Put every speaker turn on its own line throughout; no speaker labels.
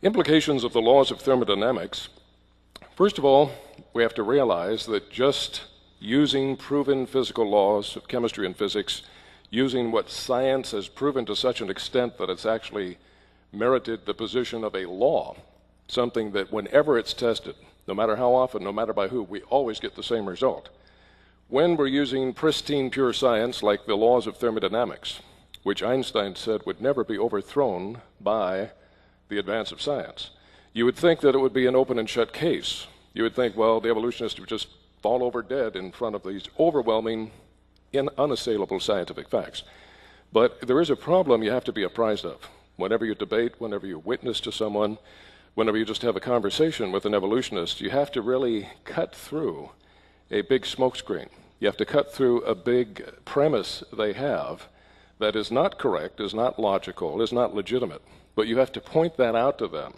Implications of the laws of thermodynamics. First of all, we have to realize that just using proven physical laws of chemistry and physics, using what science has proven to such an extent that it's actually merited the position of a law, something that whenever it's tested, no matter how often, no matter by who, we always get the same result. When we're using pristine pure science like the laws of thermodynamics, which Einstein said would never be overthrown by the advance of science, you would think that it would be an open and shut case. You would think, well, the evolutionists would just fall over dead in front of these overwhelming, unassailable scientific facts. But there is a problem you have to be apprised of. Whenever you debate, whenever you witness to someone, whenever you just have a conversation with an evolutionist, you have to really cut through a big smokescreen. You have to cut through a big premise they have that is not correct, is not logical, is not legitimate. But you have to point that out to them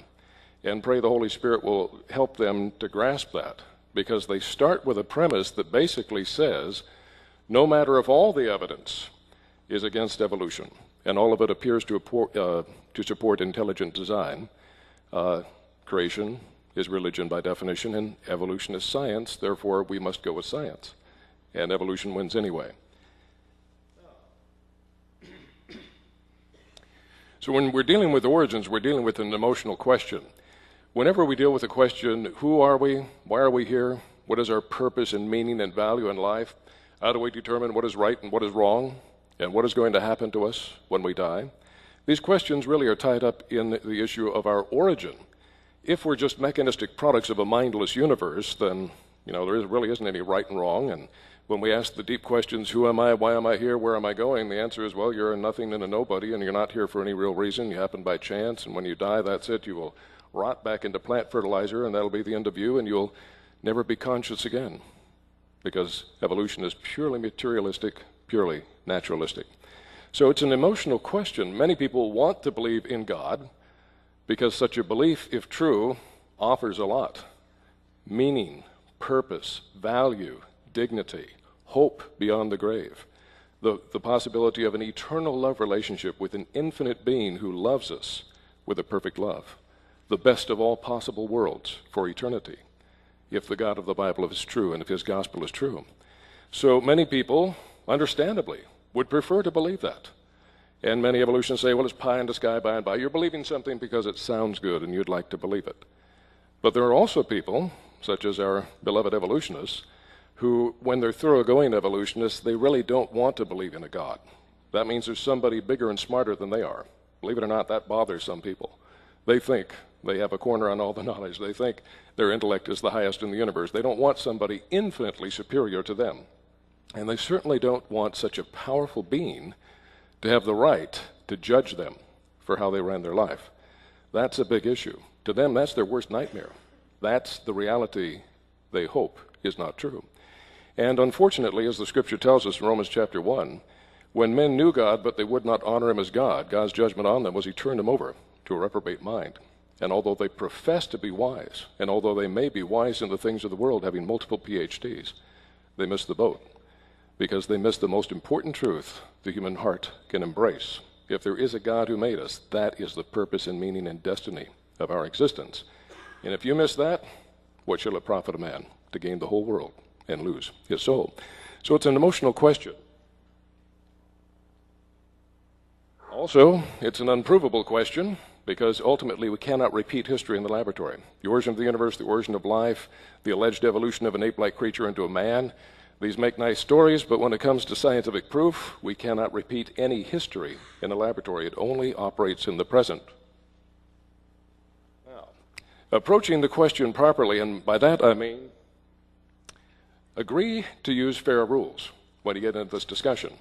and pray the Holy Spirit will help them to grasp that, because they start with a premise that basically says, no matter if all the evidence is against evolution, and all of it appears to support intelligent design, creation is religion by definition, and evolution is science, therefore we must go with science. And evolution wins anyway. So when we're dealing with origins, we're dealing with an emotional question. Whenever we deal with the question, who are we? Why are we here? What is our purpose and meaning and value in life? How do we determine what is right and what is wrong? And what is going to happen to us when we die? These questions really are tied up in the issue of our origin. If we're just mechanistic products of a mindless universe, then there really isn't any right and wrong. And when we ask the deep questions, who am I, why am I here, where am I going, the answer is, well, you're a nothing and a nobody, and you're not here for any real reason. You happen by chance, and when you die, that's it. You will rot back into plant fertilizer, and that'll be the end of you, and you'll never be conscious again, because evolution is purely materialistic, purely naturalistic. So it's an emotional question. Many people want to believe in God because such a belief, if true, offers a lot. Meaning, purpose, value, dignity, hope beyond the grave, the possibility of an eternal love relationship with an infinite being who loves us with a perfect love, the best of all possible worlds for eternity, if the God of the Bible is true and if his gospel is true. So many people, understandably, would prefer to believe that. And many evolutionists say, well, it's pie in the sky by and by. You're believing something because it sounds good and you'd like to believe it. But there are also people, such as our beloved evolutionists, who, when they're thoroughgoing evolutionists, they really don't want to believe in a God. That means there's somebody bigger and smarter than they are. Believe it or not, that bothers some people. They think they have a corner on all the knowledge. They think their intellect is the highest in the universe. They don't want somebody infinitely superior to them. And they certainly don't want such a powerful being to have the right to judge them for how they ran their life. That's a big issue. To them, that's their worst nightmare. That's the reality they hope is not true. And unfortunately, as the scripture tells us in Romans chapter 1, when men knew God, but they would not honor him as God, God's judgment on them was he turned them over to a reprobate mind. And although they profess to be wise, and although they may be wise in the things of the world, having multiple Ph.Ds, they miss the boat, because they miss the most important truth the human heart can embrace. If there is a God who made us, that is the purpose and meaning and destiny of our existence. And if you miss that, what shall it profit a man to gain the whole world and lose his soul? So it's an emotional question. Also, it's an unprovable question, because ultimately we cannot repeat history in the laboratory. The origin of the universe, the origin of life, the alleged evolution of an ape-like creature into a man, these make nice stories, but when it comes to scientific proof, we cannot repeat any history in a laboratory. It only operates in the present. Now, approaching the question properly, and by that I mean agree to use fair rules when you get into this discussion.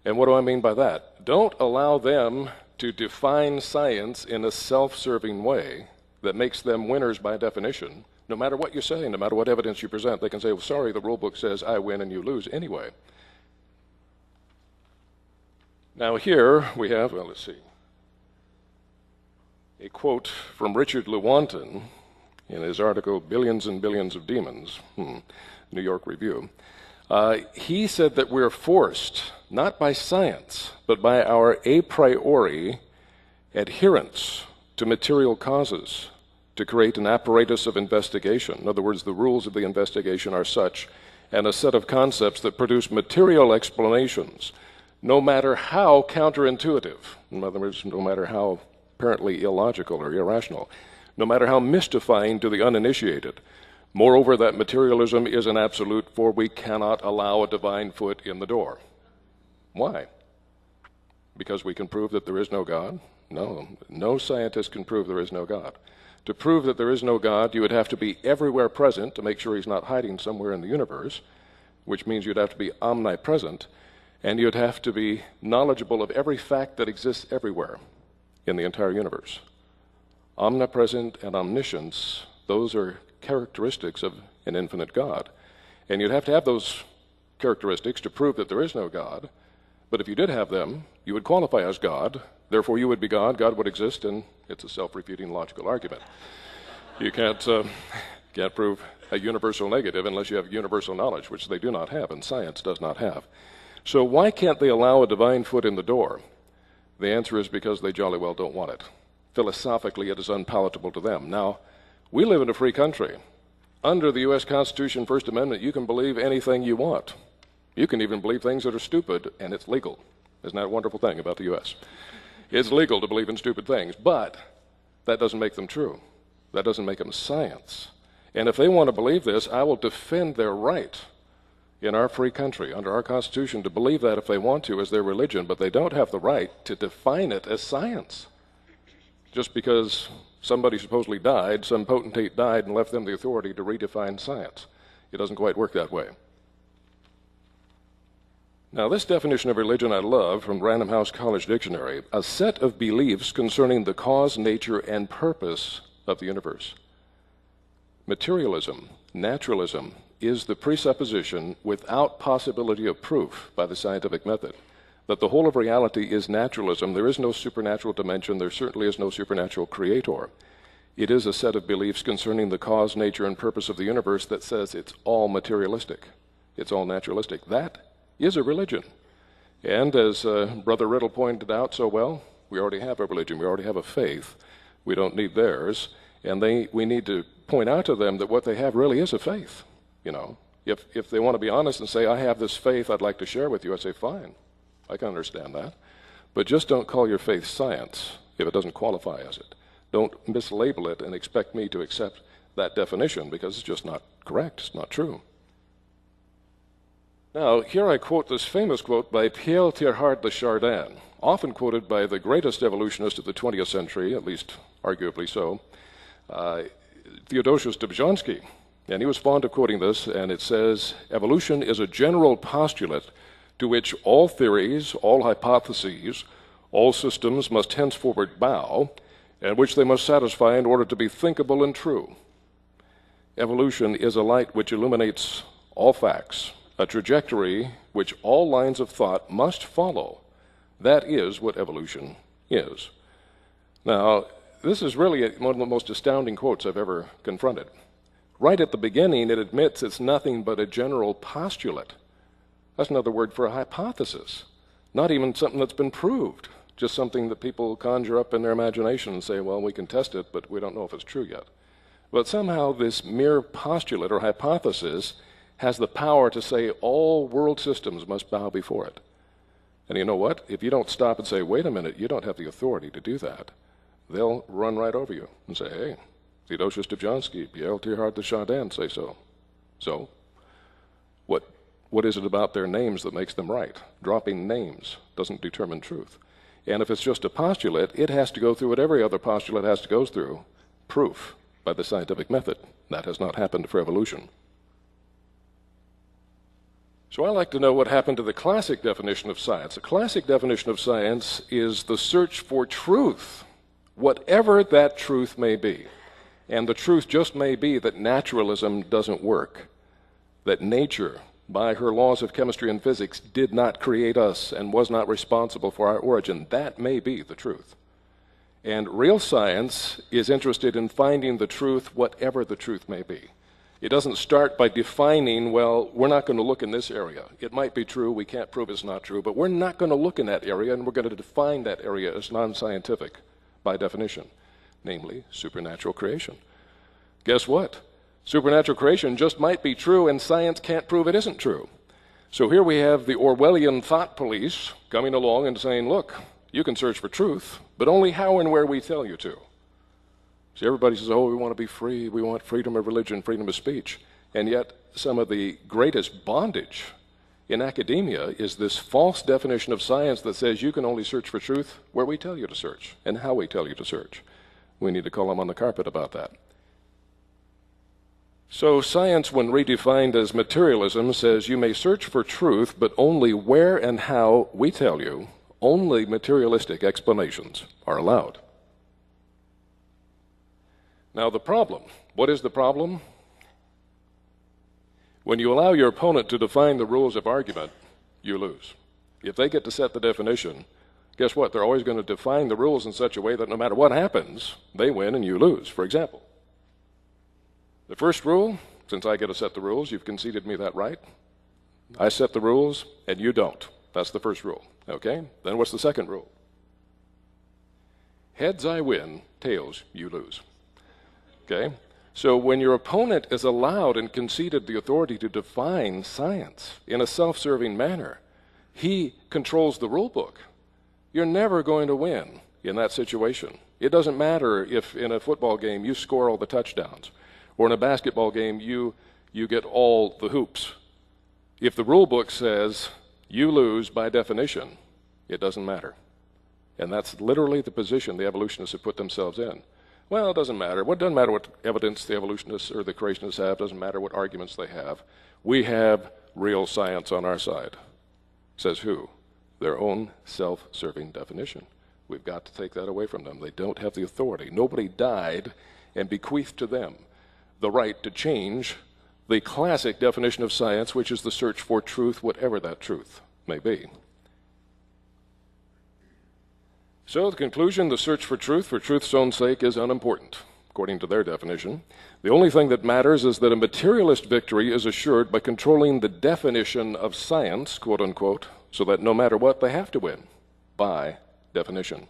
And what do I mean by that? Don't allow them to define science in a self-serving way that makes them winners by definition. No matter what you say, no matter what evidence you present, they can say, well, sorry, the rule book says I win and you lose anyway. Now here we have, well, let's see, a quote from Richard Lewontin in his article, Billions and Billions of Demons, New York Review. He said that we're forced, not by science, but by our a priori adherence to material causes to create an apparatus of investigation. In other words, the rules of the investigation are such, and a set of concepts that produce material explanations, no matter how counterintuitive, in other words, no matter how apparently illogical or irrational, no matter how mystifying to the uninitiated. Moreover, that materialism is an absolute, for we cannot allow a divine foot in the door. Why? Because we can prove that there is no God? No, no scientist can prove there is no God. To prove that there is no God, you would have to be everywhere present to make sure he's not hiding somewhere in the universe, which means you'd have to be omnipresent, and you'd have to be knowledgeable of every fact that exists everywhere in the entire universe. Omnipresent and omniscience, those are characteristics of an infinite God. And you'd have to have those characteristics to prove that there is no God. But if you did have them, you would qualify as God. Therefore, you would be God. God would exist, and it's a self-refuting logical argument. You can't prove a universal negative unless you have universal knowledge, which they do not have, and science does not have. So why can't they allow a divine foot in the door? The answer is because they jolly well don't want it. Philosophically, it is unpalatable to them. Now, we live in a free country. Under the U.S. Constitution, First Amendment, you can believe anything you want. You can even believe things that are stupid, and it's legal. Isn't that a wonderful thing about the U.S.? It's legal to believe in stupid things, but that doesn't make them true. That doesn't make them science. And if they want to believe this, I will defend their right in our free country, under our Constitution, to believe that if they want to as their religion, but they don't have the right to define it as science. Just because somebody supposedly died, some potentate died and left them the authority to redefine science. It doesn't quite work that way. Now, this definition of religion I love from Random House College Dictionary: a set of beliefs concerning the cause, nature, and purpose of the universe. Materialism, naturalism, is the presupposition without possibility of proof by the scientific method that the whole of reality is naturalism. There is no supernatural dimension. There certainly is no supernatural creator. It is a set of beliefs concerning the cause, nature, and purpose of the universe that says it's all materialistic. It's all naturalistic. That is a religion. And as Brother Riddle pointed out so well, we already have a religion. We already have a faith. We don't need theirs. And we need to point out to them that what they have really is a faith. You know, if they want to be honest and say, I have this faith I'd like to share with you, I say, fine, I can understand that. But just don't call your faith science if it doesn't qualify as it. Don't mislabel it and expect me to accept that definition, because it's just not correct. It's not true. Now, here I quote this famous quote by Th de Chardin, often quoted by the greatest evolutionist of the 20th century, at least arguably so, Theodosius Dobzhansky. And he was fond of quoting this, and it says, evolution is a general postulate to which all theories, all hypotheses, all systems must henceforward bow, and which they must satisfy in order to be thinkable and true. Evolution is a light which illuminates all facts, a trajectory which all lines of thought must follow. That is what evolution is. Now, this is really one of the most astounding quotes I've ever confronted. Right at the beginning, it admits it's nothing but a general postulate. That's another word for a hypothesis. Not even something that's been proved, just something that people conjure up in their imagination and say, well, we can test it, but we don't know if it's true yet. But somehow this mere postulate or hypothesis has the power to say all world systems must bow before it. And you know what? If you don't stop and say, wait a minute, you don't have the authority to do that, they'll run right over you and say, hey, Theodosius Dobzhansky, Th de Chardin say so. So, what is it about their names that makes them right? Dropping names doesn't determine truth. And if it's just a postulate, it has to go through what every other postulate has to go through, proof by the scientific method. That has not happened for evolution. So I like to know what happened to the classic definition of science. The classic definition of science is the search for truth, whatever that truth may be. And the truth just may be that naturalism doesn't work, that nature, by her laws of chemistry and physics, did not create us and was not responsible for our origin. That may be the truth. And real science is interested in finding the truth, whatever the truth may be. It doesn't start by defining, well, we're not going to look in this area. It might be true, we can't prove it's not true, but we're not going to look in that area, and we're going to define that area as non-scientific by definition. namely supernatural creation. Guess what? Supernatural creation just might be true, and science can't prove it isn't true. So here we have the Orwellian thought police coming along and saying, look, you can search for truth, but only how and where we tell you to. See, everybody says, oh, we want to be free, we want freedom of religion, freedom of speech. And yet some of the greatest bondage in academia is this false definition of science that says you can only search for truth where we tell you to search and how we tell you to search. We need to call them on the carpet about that. So science, when redefined as materialism, says you may search for truth, but only where and how we tell you. Only materialistic explanations are allowed. Now the problem. What is the problem? When you allow your opponent to define the rules of argument, you lose. If they get to set the definition, guess what? They're always going to define the rules in such a way that no matter what happens, they win and you lose. For example, the first rule, since I get to set the rules, you've conceded me that right. I set the rules and you don't. That's the first rule. Okay? Then what's the second rule? Heads I win, tails you lose. Okay? So when your opponent is allowed and conceded the authority to define science in a self-serving manner, he controls the rule book. You're never going to win in that situation. It doesn't matter if in a football game you score all the touchdowns, or in a basketball game you get all the hoops. If the rule book says you lose by definition, it doesn't matter. And that's literally the position the evolutionists have put themselves in. Well, it doesn't matter. Well, it doesn't matter what evidence the evolutionists or the creationists have. It doesn't matter what arguments they have. We have real science on our side. Says who? Their own self-serving definition. We've got to take that away from them. They don't have the authority. Nobody died and bequeathed to them the right to change the classic definition of science, which is the search for truth, whatever that truth may be. So the conclusion, the search for truth's own sake, is unimportant, according to their definition. The only thing that matters is that a materialist victory is assured by controlling the definition of science, quote unquote, so that no matter what, they have to win, by definition.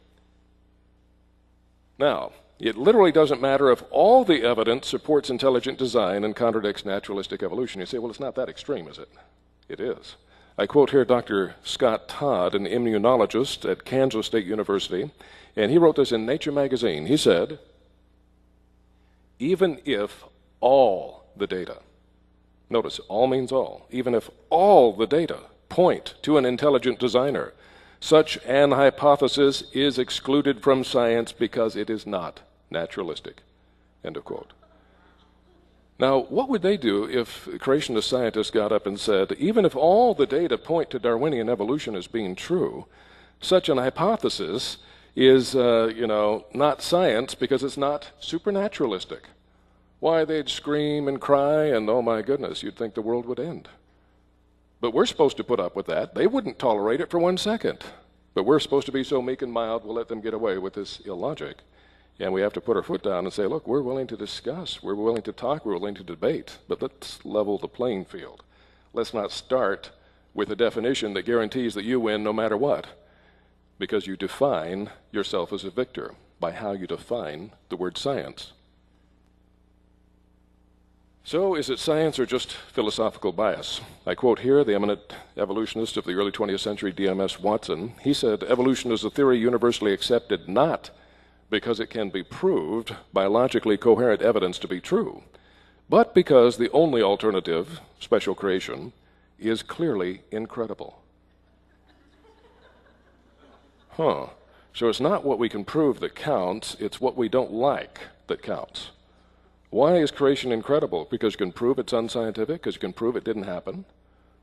Now, it literally doesn't matter if all the evidence supports intelligent design and contradicts naturalistic evolution. You say, well, it's not that extreme, is it? It is. I quote here Dr. Scott Todd, an immunologist at Kansas State University, and he wrote this in Nature magazine. He said, even if all the data, notice all means all, even if all the data point to an intelligent designer, such an hypothesis is excluded from science because it is not naturalistic. End of quote. Now, what would they do if creationist scientists got up and said, even if all the data point to Darwinian evolution as being true, such an hypothesis is, not science because it's not supernaturalistic? Why, they'd scream and cry, and oh my goodness, you'd think the world would end. But we're supposed to put up with that. They wouldn't tolerate it for 1 second. But we're supposed to be so meek and mild, we'll let them get away with this illogic. And we have to put our foot down and say, look, we're willing to discuss, we're willing to talk, we're willing to debate, but let's level the playing field. Let's not start with a definition that guarantees that you win no matter what, because you define yourself as a victor by how you define the word science. So is it science or just philosophical bias? I quote here the eminent evolutionist of the early 20th century, D.M.S. Watson. He said, evolution is a theory universally accepted not because it can be proved by logically coherent evidence to be true, but because the only alternative, special creation, is clearly incredible. So it's not what we can prove that counts, it's what we don't like that counts. Why is creation incredible? Because you can prove it's unscientific? Because you can prove it didn't happen?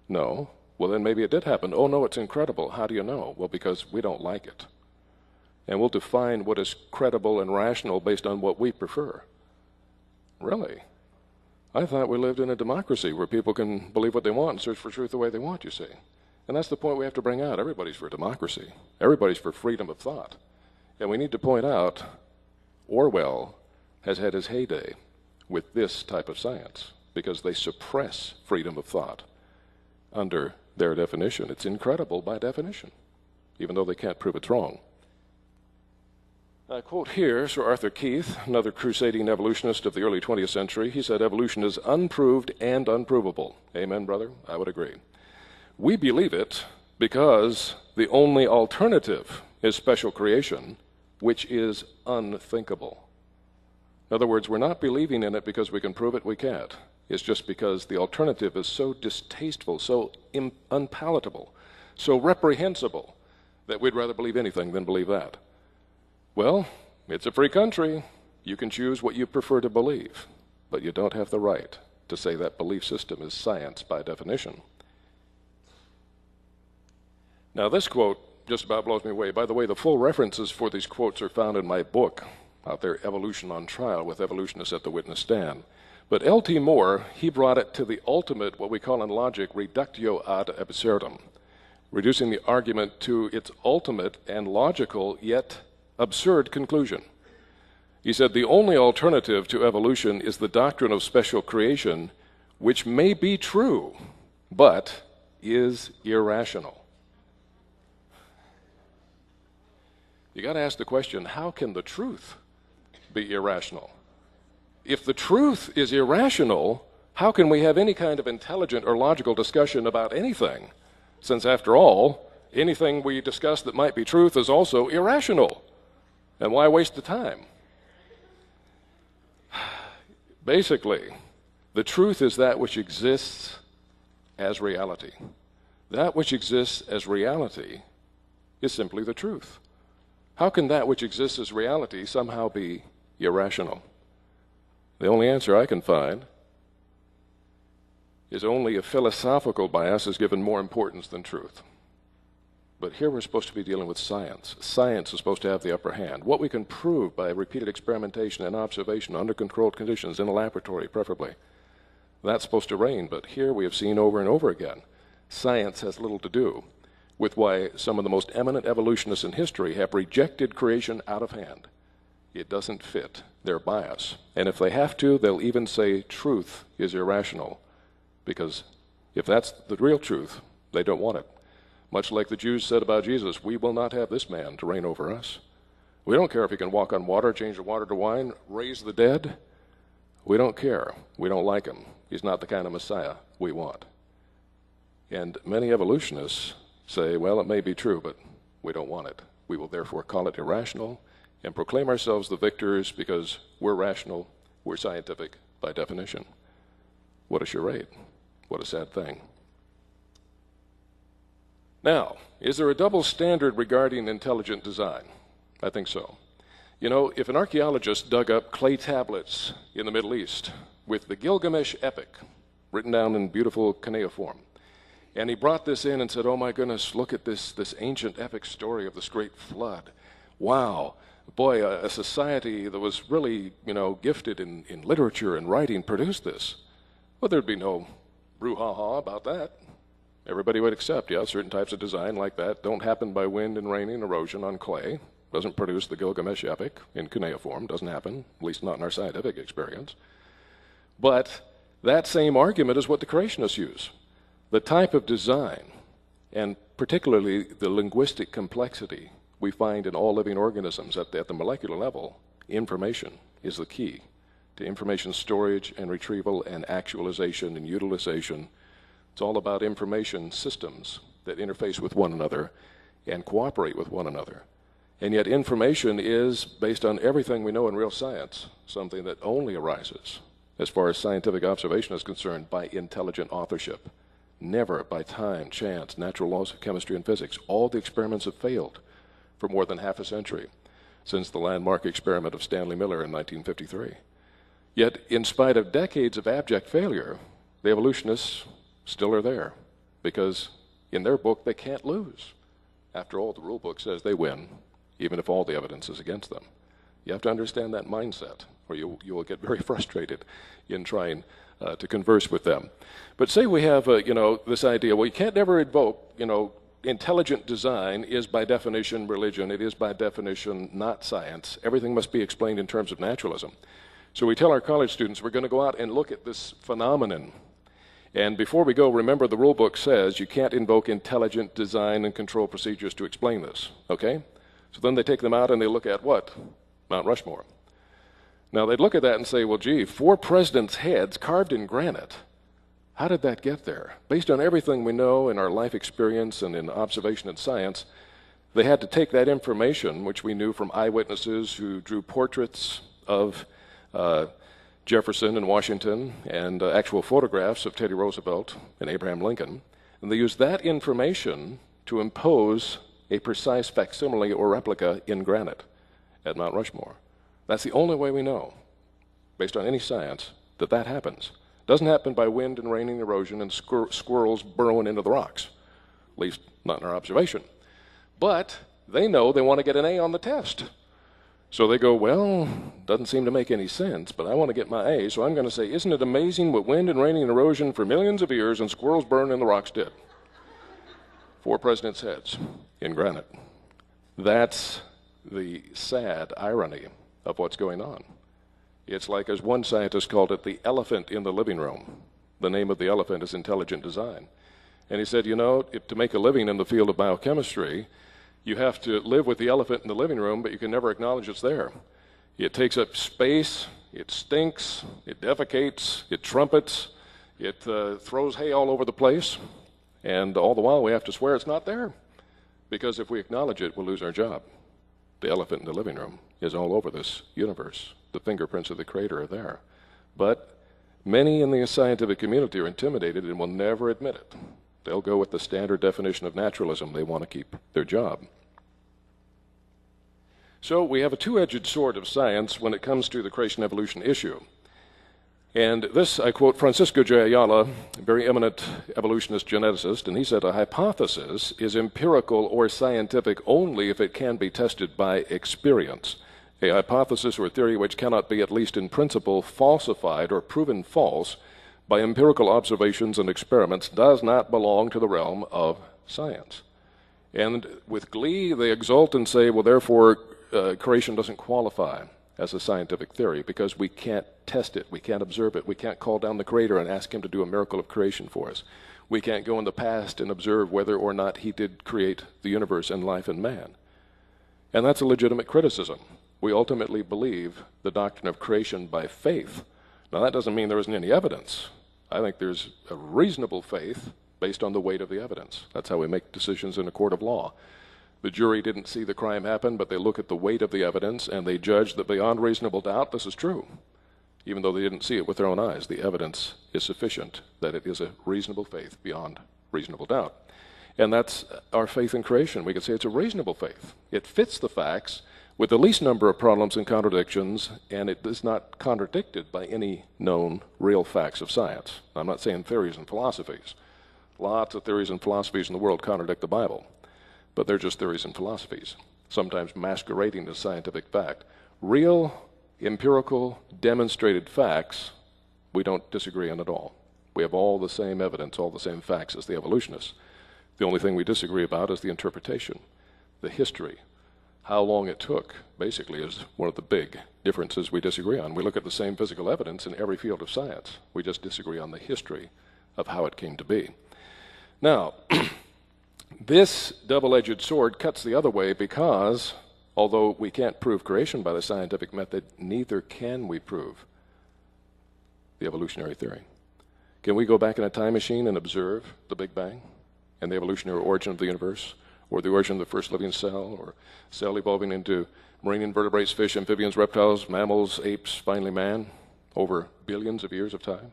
No. Well, then maybe it did happen. Oh, no, it's incredible. How do you know? Well, because we don't like it. And we'll define what is credible and rational based on what we prefer. Really? I thought we lived in a democracy where people can believe what they want and search for truth the way they want, you see. And that's the point we have to bring out. Everybody's for democracy. Everybody's for freedom of thought. And we need to point out Orwell has had his heyday with this type of science because they suppress freedom of thought under their definition. It's incredible by definition, even though they can't prove it's wrong. I quote here Sir Arthur Keith, another crusading evolutionist of the early 20th century. He said, "Evolution is unproved and unprovable." Amen, brother? I would agree. We believe it because the only alternative is special creation, which is unthinkable. In other words, we're not believing in it because we can prove it, we can't. It's just because the alternative is so distasteful, so unpalatable, so reprehensible, that we'd rather believe anything than believe that. Well, it's a free country. You can choose what you prefer to believe, but you don't have the right to say that belief system is science by definition. Now, this quote just about blows me away. By the way, the full references for these quotes are found in my book out there, Evolution on Trial, with evolutionists at the witness stand. But L.T. Moore, he brought it to the ultimate, what we call in logic, reductio ad absurdum, reducing the argument to its ultimate and logical yet absurd conclusion. He said, the only alternative to evolution is the doctrine of special creation, which may be true, but is irrational. You got to ask the question, how can the truth be irrational? If the truth is irrational, how can we have any kind of intelligent or logical discussion about anything? Since, after all, anything we discuss that might be truth is also irrational. And why waste the time? Basically, the truth is that which exists as reality. That which exists as reality is simply the truth. How can that which exists as reality somehow be irrational? The only answer I can find is only a philosophical bias is given more importance than truth. But here we're supposed to be dealing with science. Science is supposed to have the upper hand. What we can prove by repeated experimentation and observation under controlled conditions in a laboratory, preferably, that's supposed to reign. But here we have seen over and over again, science has little to do with why some of the most eminent evolutionists in history have rejected creation out of hand. It doesn't fit their bias. And if they have to, they'll even say truth is irrational, because if that's the real truth, they don't want it. Much like the Jews said about Jesus, we will not have this man to reign over us. We don't care if he can walk on water, change the water to wine, raise the dead. We don't care. We don't like him. He's not the kind of Messiah we want. And many evolutionists say, well, it may be true, but we don't want it. We will therefore call it irrational and proclaim ourselves the victors because we're rational, we're scientific by definition. What a charade. What a sad thing. Now, is there a double standard regarding intelligent design? I think so. You know, if an archaeologist dug up clay tablets in the Middle East with the Gilgamesh epic written down in beautiful cuneiform, and he brought this in and said, oh my goodness, look at this ancient epic story of this great flood. Wow, boy, a society that was really, gifted in literature and writing produced this. Well, there'd be no brouhaha about that. Everybody would accept, yeah, certain types of design like that don't happen by wind and rain and erosion on clay. Doesn't produce the Gilgamesh epic in cuneiform. Doesn't happen, at least not in our scientific experience. But that same argument is what the creationists use. The type of design, and particularly the linguistic complexity we find in all living organisms at the molecular level, information is the key to information storage and retrieval and actualization and utilization. It's all about information systems that interface with one another and cooperate with one another. And yet information is, based on everything we know in real science, something that only arises, as far as scientific observation is concerned, by intelligent authorship. Never by time, chance, natural laws of chemistry and physics. All the experiments have failed for more than half a century, since the landmark experiment of Stanley Miller in 1953. Yet, in spite of decades of abject failure, the evolutionists still are there, because in their book they can't lose. After all, the rule book says they win, even if all the evidence is against them. You have to understand that mindset, or you will get very frustrated in trying to converse with them. But say we have, this idea, well, you can't never invoke, intelligent design is by definition religion. It is by definition not science. Everything must be explained in terms of naturalism. So we tell our college students we're going to go out and look at this phenomenon. And before we go, remember the rule book says you can't invoke intelligent design and control procedures to explain this, okay? So then they take them out and they look at what? Mount Rushmore. Now they'd look at that and say, well, gee, 4 presidents' heads carved in granite. How did that get there? Based on everything we know in our life experience and in observation and science, they had to take that information, which we knew from eyewitnesses who drew portraits of Jefferson and Washington and actual photographs of Teddy Roosevelt and Abraham Lincoln, and they used that information to impose a precise facsimile or replica in granite at Mount Rushmore. That's the only way we know, based on any science, that that happens. It doesn't happen by wind and rain and erosion and squirrels burrowing into the rocks, at least not in our observation. But they know they want to get an A on the test. So they go, well, doesn't seem to make any sense, but I want to get my A, so I'm going to say, isn't it amazing what wind and rain and erosion for millions of years and squirrels burrowing in the rocks did? 4 presidents' heads in granite. That's the sad irony of what's going on. It's like, as one scientist called it, the elephant in the living room. The name of the elephant is intelligent design. And he said, you know, to make a living in the field of biochemistry, you have to live with the elephant in the living room, but you can never acknowledge it's there. It takes up space, it stinks, it defecates, it trumpets, it throws hay all over the place, and all the while we have to swear it's not there, because if we acknowledge it, we'll lose our job. The elephant in the living room is all over this universe. The fingerprints of the Creator are there. But many in the scientific community are intimidated and will never admit it. They'll go with the standard definition of naturalism. They want to keep their job. So we have a two-edged sword of science when it comes to the creation-evolution issue. And this, I quote Francisco J. Ayala, a very eminent evolutionist geneticist, and he said, a hypothesis is empirical or scientific only if it can be tested by experience. A hypothesis or theory which cannot be, at least in principle, falsified or proven false by empirical observations and experiments does not belong to the realm of science. And with glee, they exult and say, well, therefore, creation doesn't qualify as a scientific theory because we can't test it, we can't observe it, we can't call down the Creator and ask Him to do a miracle of creation for us. We can't go in the past and observe whether or not He did create the universe and life and man. And that's a legitimate criticism. We ultimately believe the doctrine of creation by faith. Now, that doesn't mean there isn't any evidence. I think there's a reasonable faith based on the weight of the evidence. That's how we make decisions in a court of law. The jury didn't see the crime happen, but they look at the weight of the evidence and they judge that beyond reasonable doubt this is true. Even though they didn't see it with their own eyes, the evidence is sufficient that it is a reasonable faith beyond reasonable doubt. And that's our faith in creation. We could say it's a reasonable faith. It fits the facts with the least number of problems and contradictions, and it is not contradicted by any known real facts of science. I'm not saying theories and philosophies. Lots of theories and philosophies in the world contradict the Bible, but they're just theories and philosophies, sometimes masquerading as scientific fact. Real, empirical, demonstrated facts, we don't disagree on at all. We have all the same evidence, all the same facts as the evolutionists. The only thing we disagree about is the interpretation, the history. How long it took, basically, is one of the big differences we disagree on. We look at the same physical evidence in every field of science. We just disagree on the history of how it came to be. Now, this double-edged sword cuts the other way because, although we can't prove creation by the scientific method, neither can we prove the evolutionary theory. Can we go back in a time machine and observe the Big Bang and the evolutionary origin of the universe, or the origin of the first living cell, or cell evolving into marine invertebrates, fish, amphibians, reptiles, mammals, apes, finally man, over billions of years of time?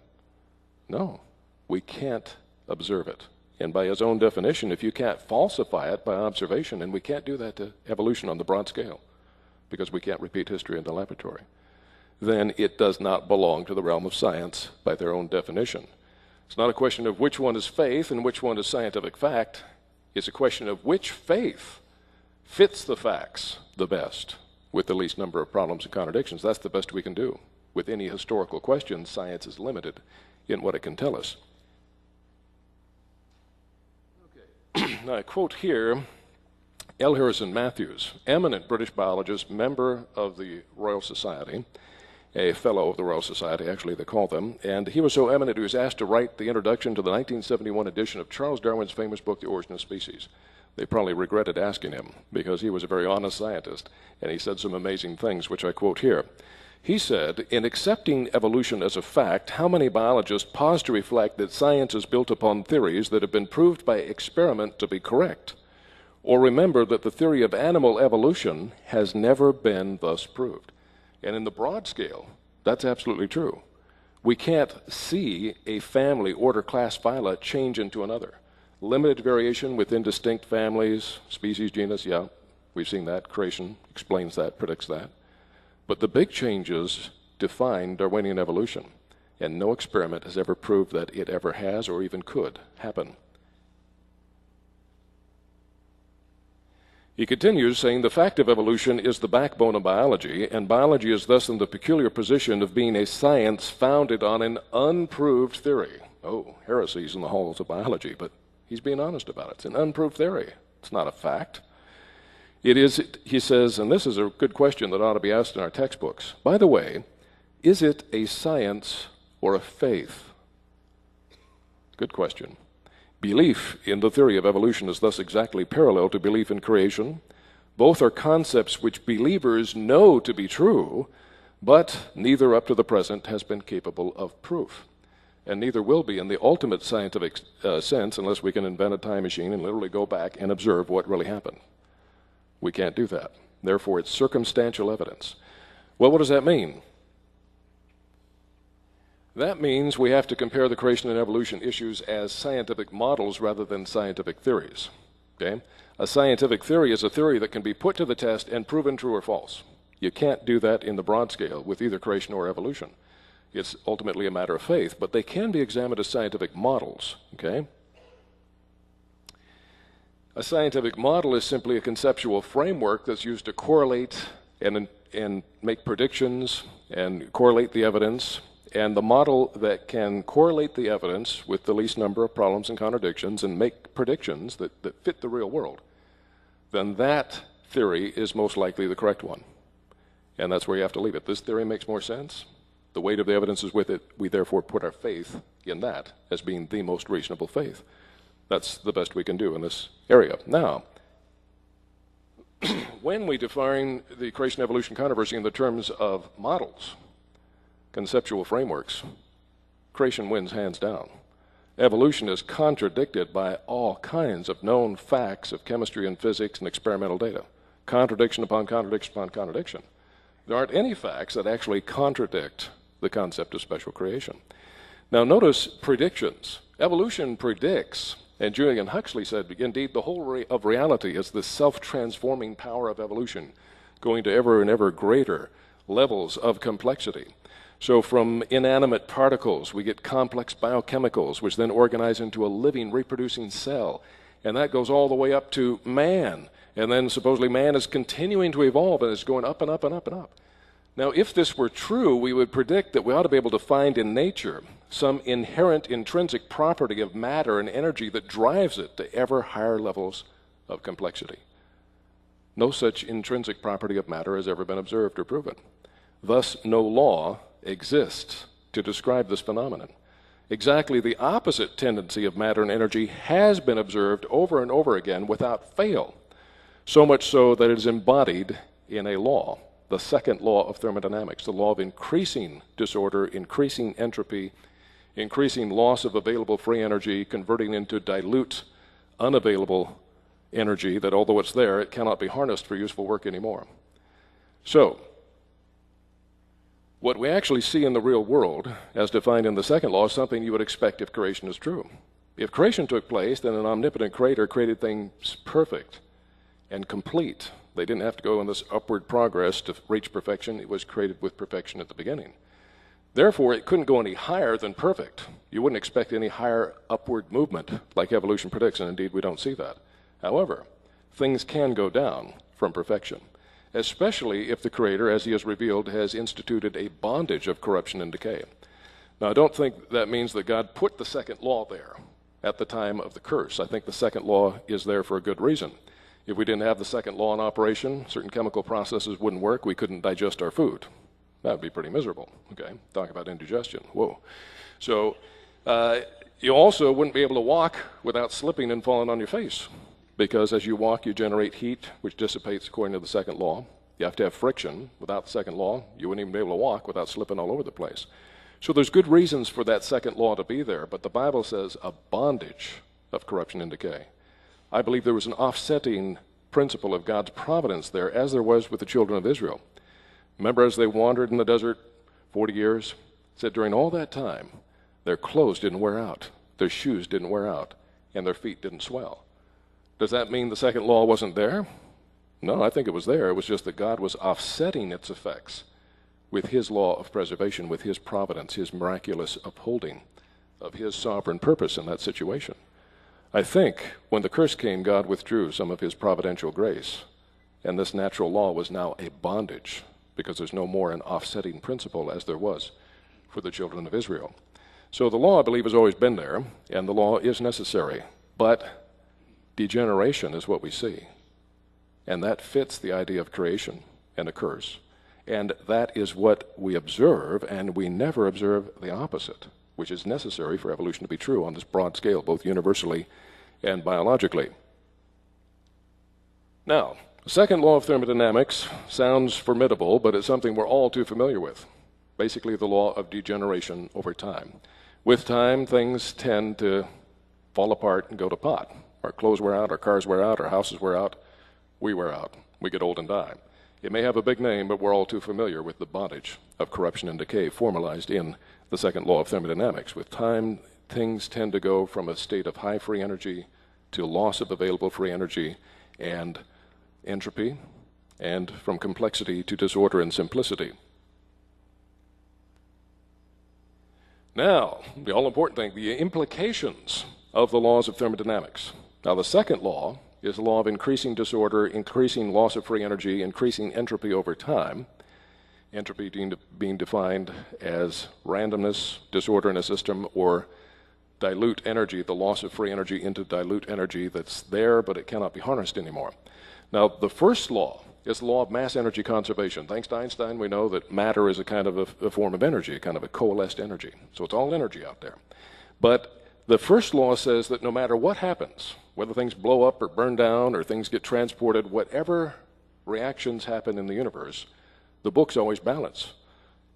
No, we can't observe it. And by his own definition, if you can't falsify it by observation, and we can't do that to evolution on the broad scale, because we can't repeat history in the laboratory, then it does not belong to the realm of science by their own definition. It's not a question of which one is faith and which one is scientific fact. It's a question of which faith fits the facts the best with the least number of problems and contradictions. That's the best we can do. With any historical question, science is limited in what it can tell us. Okay. Now I quote here L. Harrison Matthews, eminent British biologist, member of the Royal Society, a fellow of the Royal Society, actually they call them, and he was so eminent he was asked to write the introduction to the 1971 edition of Charles Darwin's famous book, The Origin of Species. They probably regretted asking him because he was a very honest scientist, and he said some amazing things, which I quote here. He said, "In accepting evolution as a fact, how many biologists pause to reflect that science is built upon theories that have been proved by experiment to be correct, or remember that the theory of animal evolution has never been thus proved?" And in the broad scale, that's absolutely true. We can't see a family, order, class, phyla change into another. Limited variation within distinct families, species, genus, yeah, we've seen that. Creation explains that, predicts that. But the big changes define Darwinian evolution, and no experiment has ever proved that it ever has or even could happen. He continues, saying, "The fact of evolution is the backbone of biology, and biology is thus in the peculiar position of being a science founded on an unproved theory." Oh, heresies in the halls of biology, but he's being honest about it. It's an unproved theory. It's not a fact. It is, he says, and this is a good question that ought to be asked in our textbooks. By the way, is it a science or a faith? Good question. Belief in the theory of evolution is thus exactly parallel to belief in creation. Both are concepts which believers know to be true, but neither up to the present has been capable of proof. And neither will be in the ultimate scientific sense unless we can invent a time machine and literally go back and observe what really happened. We can't do that. Therefore, it's circumstantial evidence. Well, what does that mean? That means we have to compare the creation and evolution issues as scientific models rather than scientific theories. Okay? A scientific theory is a theory that can be put to the test and proven true or false. You can't do that in the broad scale with either creation or evolution. It's ultimately a matter of faith, but they can be examined as scientific models. Okay? A scientific model is simply a conceptual framework that's used to correlate and make predictions and correlate the evidence. And the model that can correlate the evidence with the least number of problems and contradictions and make predictions that fit the real world, then that theory is most likely the correct one. And that's where you have to leave it. This theory makes more sense. The weight of the evidence is with it. We therefore put our faith in that as being the most reasonable faith. That's the best we can do in this area. Now, when we define the creation-evolution controversy in the terms of models, conceptual frameworks, creation wins hands down. Evolution is contradicted by all kinds of known facts of chemistry and physics and experimental data. Contradiction upon contradiction upon contradiction. There aren't any facts that actually contradict the concept of special creation. Now notice predictions. Evolution predicts. And Julian Huxley said, indeed, the whole of reality is the self-transforming power of evolution, going to ever and ever greater levels of complexity. So from inanimate particles, we get complex biochemicals, which then organize into a living, reproducing cell. And that goes all the way up to man. And then supposedly man is continuing to evolve and is going up and up and up and up. Now, if this were true, we would predict that we ought to be able to find in nature some inherent intrinsic property of matter and energy that drives it to ever higher levels of complexity. No such intrinsic property of matter has ever been observed or proven. Thus, no law exists to describe this phenomenon. Exactly the opposite tendency of matter and energy has been observed over and over again without fail, so much so that it is embodied in a law. The second law of thermodynamics, the law of increasing disorder, increasing entropy, increasing loss of available free energy, converting into dilute, unavailable energy that although it's there, it cannot be harnessed for useful work anymore. So, what we actually see in the real world, as defined in the second law, is something you would expect if creation is true. If creation took place, then an omnipotent creator created things perfect and complete. They didn't have to go in this upward progress to reach perfection. It was created with perfection at the beginning. Therefore, it couldn't go any higher than perfect. You wouldn't expect any higher upward movement like evolution predicts, and indeed we don't see that. However, things can go down from perfection, especially if the Creator, as He has revealed, has instituted a bondage of corruption and decay. Now, I don't think that means that God put the second law there at the time of the curse. I think the second law is there for a good reason. If we didn't have the second law in operation, certain chemical processes wouldn't work, we couldn't digest our food. That would be pretty miserable, okay? Talk about indigestion, whoa. So you also wouldn't be able to walk without slipping and falling on your face, because as you walk, you generate heat, which dissipates according to the second law. You have to have friction. Without the second law, you wouldn't even be able to walk without slipping all over the place. So there's good reasons for that second law to be there, but the Bible says a bondage of corruption and decay. I believe there was an offsetting principle of God's providence there, as there was with the children of Israel. Remember, as they wandered in the desert 40 years, it said during all that time, their clothes didn't wear out, their shoes didn't wear out, and their feet didn't swell. Does that mean the second law wasn't there? No, I think it was there. It was just that God was offsetting its effects with his law of preservation, with his providence, his miraculous upholding of his sovereign purpose in that situation. I think when the curse came, God withdrew some of his providential grace, and this natural law was now a bondage, because there's no more an offsetting principle as there was for the children of Israel. So the law, I believe, has always been there, and the law is necessary, but degeneration is what we see, and that fits the idea of creation and a curse. And that is what we observe, and we never observe the opposite, which is necessary for evolution to be true on this broad scale, both universally and biologically. Now, the second law of thermodynamics sounds formidable, but it's something we're all too familiar with. Basically, the law of degeneration over time. With time, things tend to fall apart and go to pot. Our clothes wear out, our cars wear out, our houses wear out, we wear out. We get old and die. It may have a big name, but we're all too familiar with the bondage of corruption and decay formalized in the second law of thermodynamics. With time, things tend to go from a state of high free energy to loss of available free energy and entropy, and from complexity to disorder and simplicity. Now, the all-important thing, the implications of the laws of thermodynamics. Now, the second law is the law of increasing disorder, increasing loss of free energy, increasing entropy over time. Entropy being defined as randomness, disorder in a system, or dilute energy, the loss of free energy into dilute energy that's there, but it cannot be harnessed anymore. Now, the first law is the law of mass energy conservation. Thanks to Einstein, we know that matter is a kind of a form of energy, a kind of a coalesced energy. So it's all energy out there. But the first law says that no matter what happens, whether things blow up or burn down or things get transported, whatever reactions happen in the universe, the books always balance.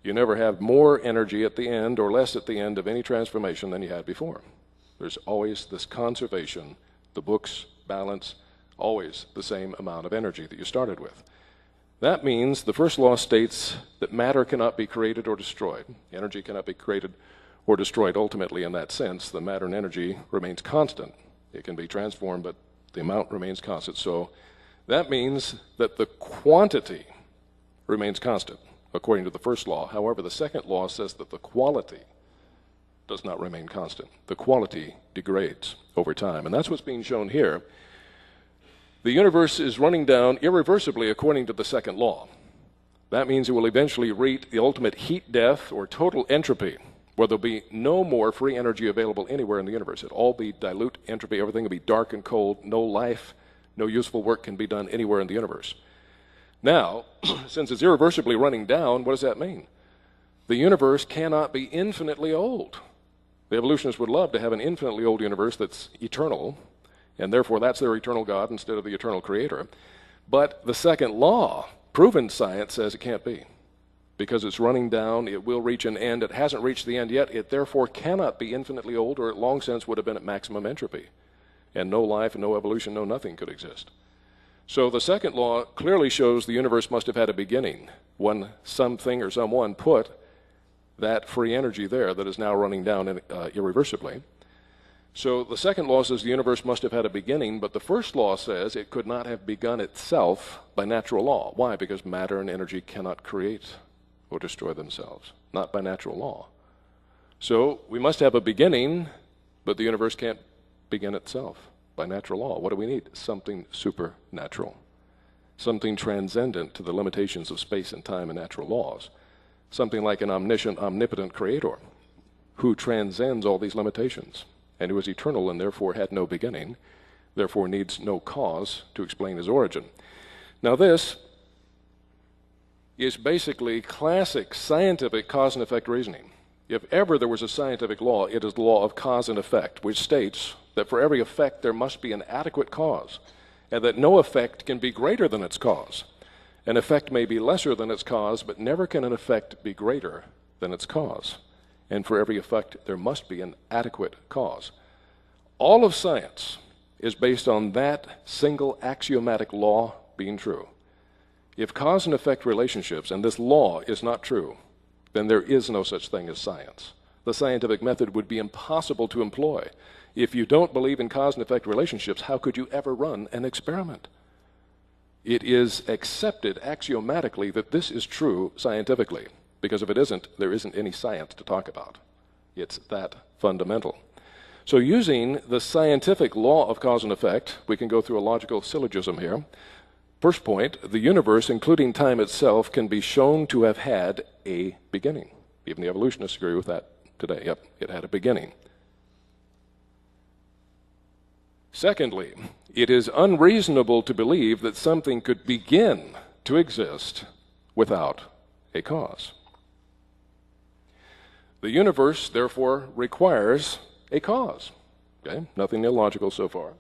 You never have more energy at the end or less at the end of any transformation than you had before. There's always this conservation. The books balance always the same amount of energy that you started with. That means the first law states that matter cannot be created or destroyed. Energy cannot be created or destroyed ultimately in that sense. The matter and energy remains constant. It can be transformed, but the amount remains constant. So that means that the quantity remains constant, according to the first law. However, the second law says that the quality does not remain constant. The quality degrades over time. And that's what's being shown here. The universe is running down irreversibly according to the second law. That means it will eventually reach the ultimate heat death or total entropy, where there'll be no more free energy available anywhere in the universe. It'll all be dilute entropy. Everything will be dark and cold. No life, no useful work can be done anywhere in the universe. Now, since it's irreversibly running down, what does that mean? The universe cannot be infinitely old. The evolutionists would love to have an infinitely old universe that's eternal, and therefore that's their eternal God instead of the eternal creator. But the second law, proven science, says it can't be. Because it's running down, it will reach an end. It hasn't reached the end yet. It therefore cannot be infinitely old, or it long since would have been at maximum entropy. And no life, and no evolution, no nothing could exist. So the second law clearly shows the universe must have had a beginning when something or someone put that free energy there that is now running down irreversibly. So the second law says the universe must have had a beginning, but the first law says it could not have begun itself by natural law. Why? Because matter and energy cannot create or destroy themselves, not by natural law. So we must have a beginning, but the universe can't begin itself by natural law. What do we need? Something supernatural, something transcendent to the limitations of space and time and natural laws, something like an omniscient, omnipotent creator who transcends all these limitations and who is eternal and therefore had no beginning, therefore needs no cause to explain his origin. Now this is basically classic scientific cause and effect reasoning. If ever there was a scientific law, it is the law of cause and effect, which states that for every effect there must be an adequate cause, and that no effect can be greater than its cause. An effect may be lesser than its cause, but never can an effect be greater than its cause. And for every effect there must be an adequate cause. All of science is based on that single axiomatic law being true. If cause and effect relationships and this law is not true, then there is no such thing as science. The scientific method would be impossible to employ. If you don't believe in cause and effect relationships, how could you ever run an experiment? It is accepted axiomatically that this is true scientifically, because if it isn't, there isn't any science to talk about. It's that fundamental. So using the scientific law of cause and effect, we can go through a logical syllogism here. First point, the universe, including time itself, can be shown to have had a beginning. Even the evolutionists agree with that today. Yep, it had a beginning. Secondly, it is unreasonable to believe that something could begin to exist without a cause. The universe, therefore, requires a cause. Okay? Nothing illogical so far.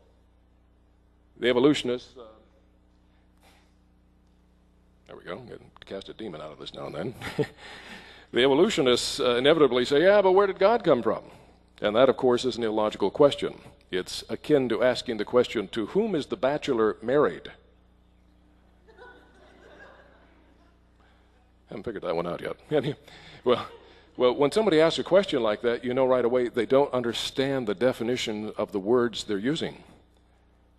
The evolutionists, there we go, cast a demon out of this now and then. The evolutionists inevitably say, yeah, but where did God come from? And that, of course, is an illogical question. It's akin to asking the question, to whom is the bachelor married? Haven't figured that one out yet. Well, when somebody asks a question like that, you know right away they don't understand the definition of the words they're using.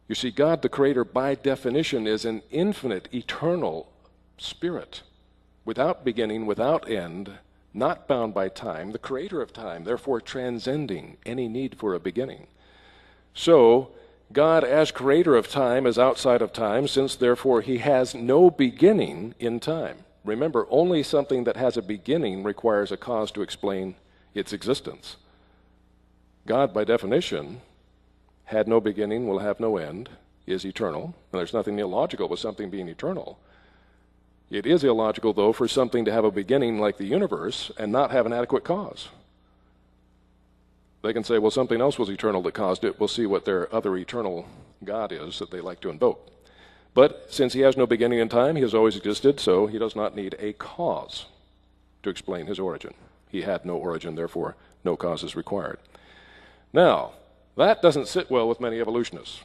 You see, God the Creator, by definition, is an infinite, eternal spirit, without beginning, without end, not bound by time, the creator of time, therefore transcending any need for a beginning. So, God as creator of time is outside of time, since therefore he has no beginning in time. Remember, only something that has a beginning requires a cause to explain its existence. God, by definition, had no beginning, will have no end, is eternal, and there's nothing illogical with something being eternal. It is illogical, though, for something to have a beginning like the universe and not have an adequate cause. They can say, well, something else was eternal that caused it. We'll see what their other eternal God is that they like to invoke. But since he has no beginning in time, he has always existed, so he does not need a cause to explain his origin. He had no origin, therefore no cause is required. Now, that doesn't sit well with many evolutionists.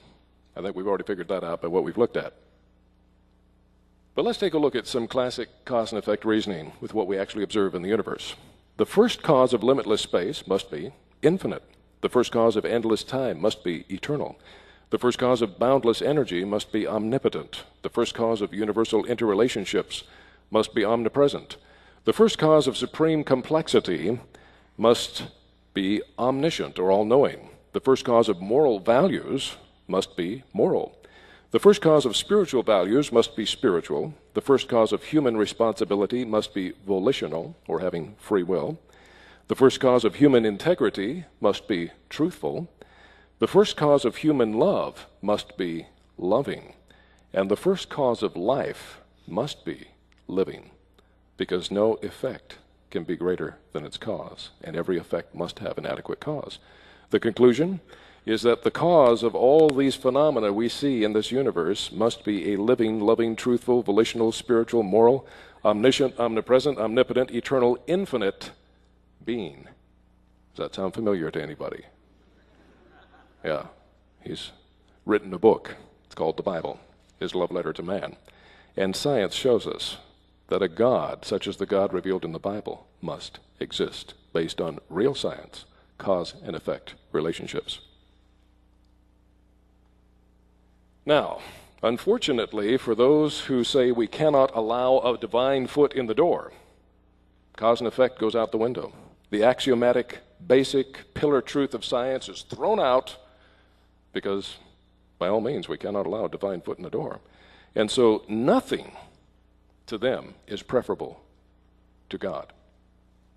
I think we've already figured that out by what we've looked at. But let's take a look at some classic cause and effect reasoning with what we actually observe in the universe. The first cause of limitless space must be infinite. The first cause of endless time must be eternal. The first cause of boundless energy must be omnipotent. The first cause of universal interrelationships must be omnipresent. The first cause of supreme complexity must be omniscient or all-knowing. The first cause of moral values must be moral. The first cause of spiritual values must be spiritual. The first cause of human responsibility must be volitional, or having free will. The first cause of human integrity must be truthful. The first cause of human love must be loving. And the first cause of life must be living, because no effect can be greater than its cause, and every effect must have an adequate cause. The conclusion is that the cause of all these phenomena we see in this universe must be a living, loving, truthful, volitional, spiritual, moral, omniscient, omnipresent, omnipotent, eternal, infinite being. Does that sound familiar to anybody? Yeah, he's written a book. It's called the Bible, his love letter to man. And science shows us that a God, such as the God revealed in the Bible, must exist based on real science, cause and effect relationships. Now, unfortunately, for those who say we cannot allow a divine foot in the door, cause and effect goes out the window. The axiomatic, basic pillar truth of science is thrown out because, by all means, we cannot allow a divine foot in the door. And so nothing to them is preferable to God.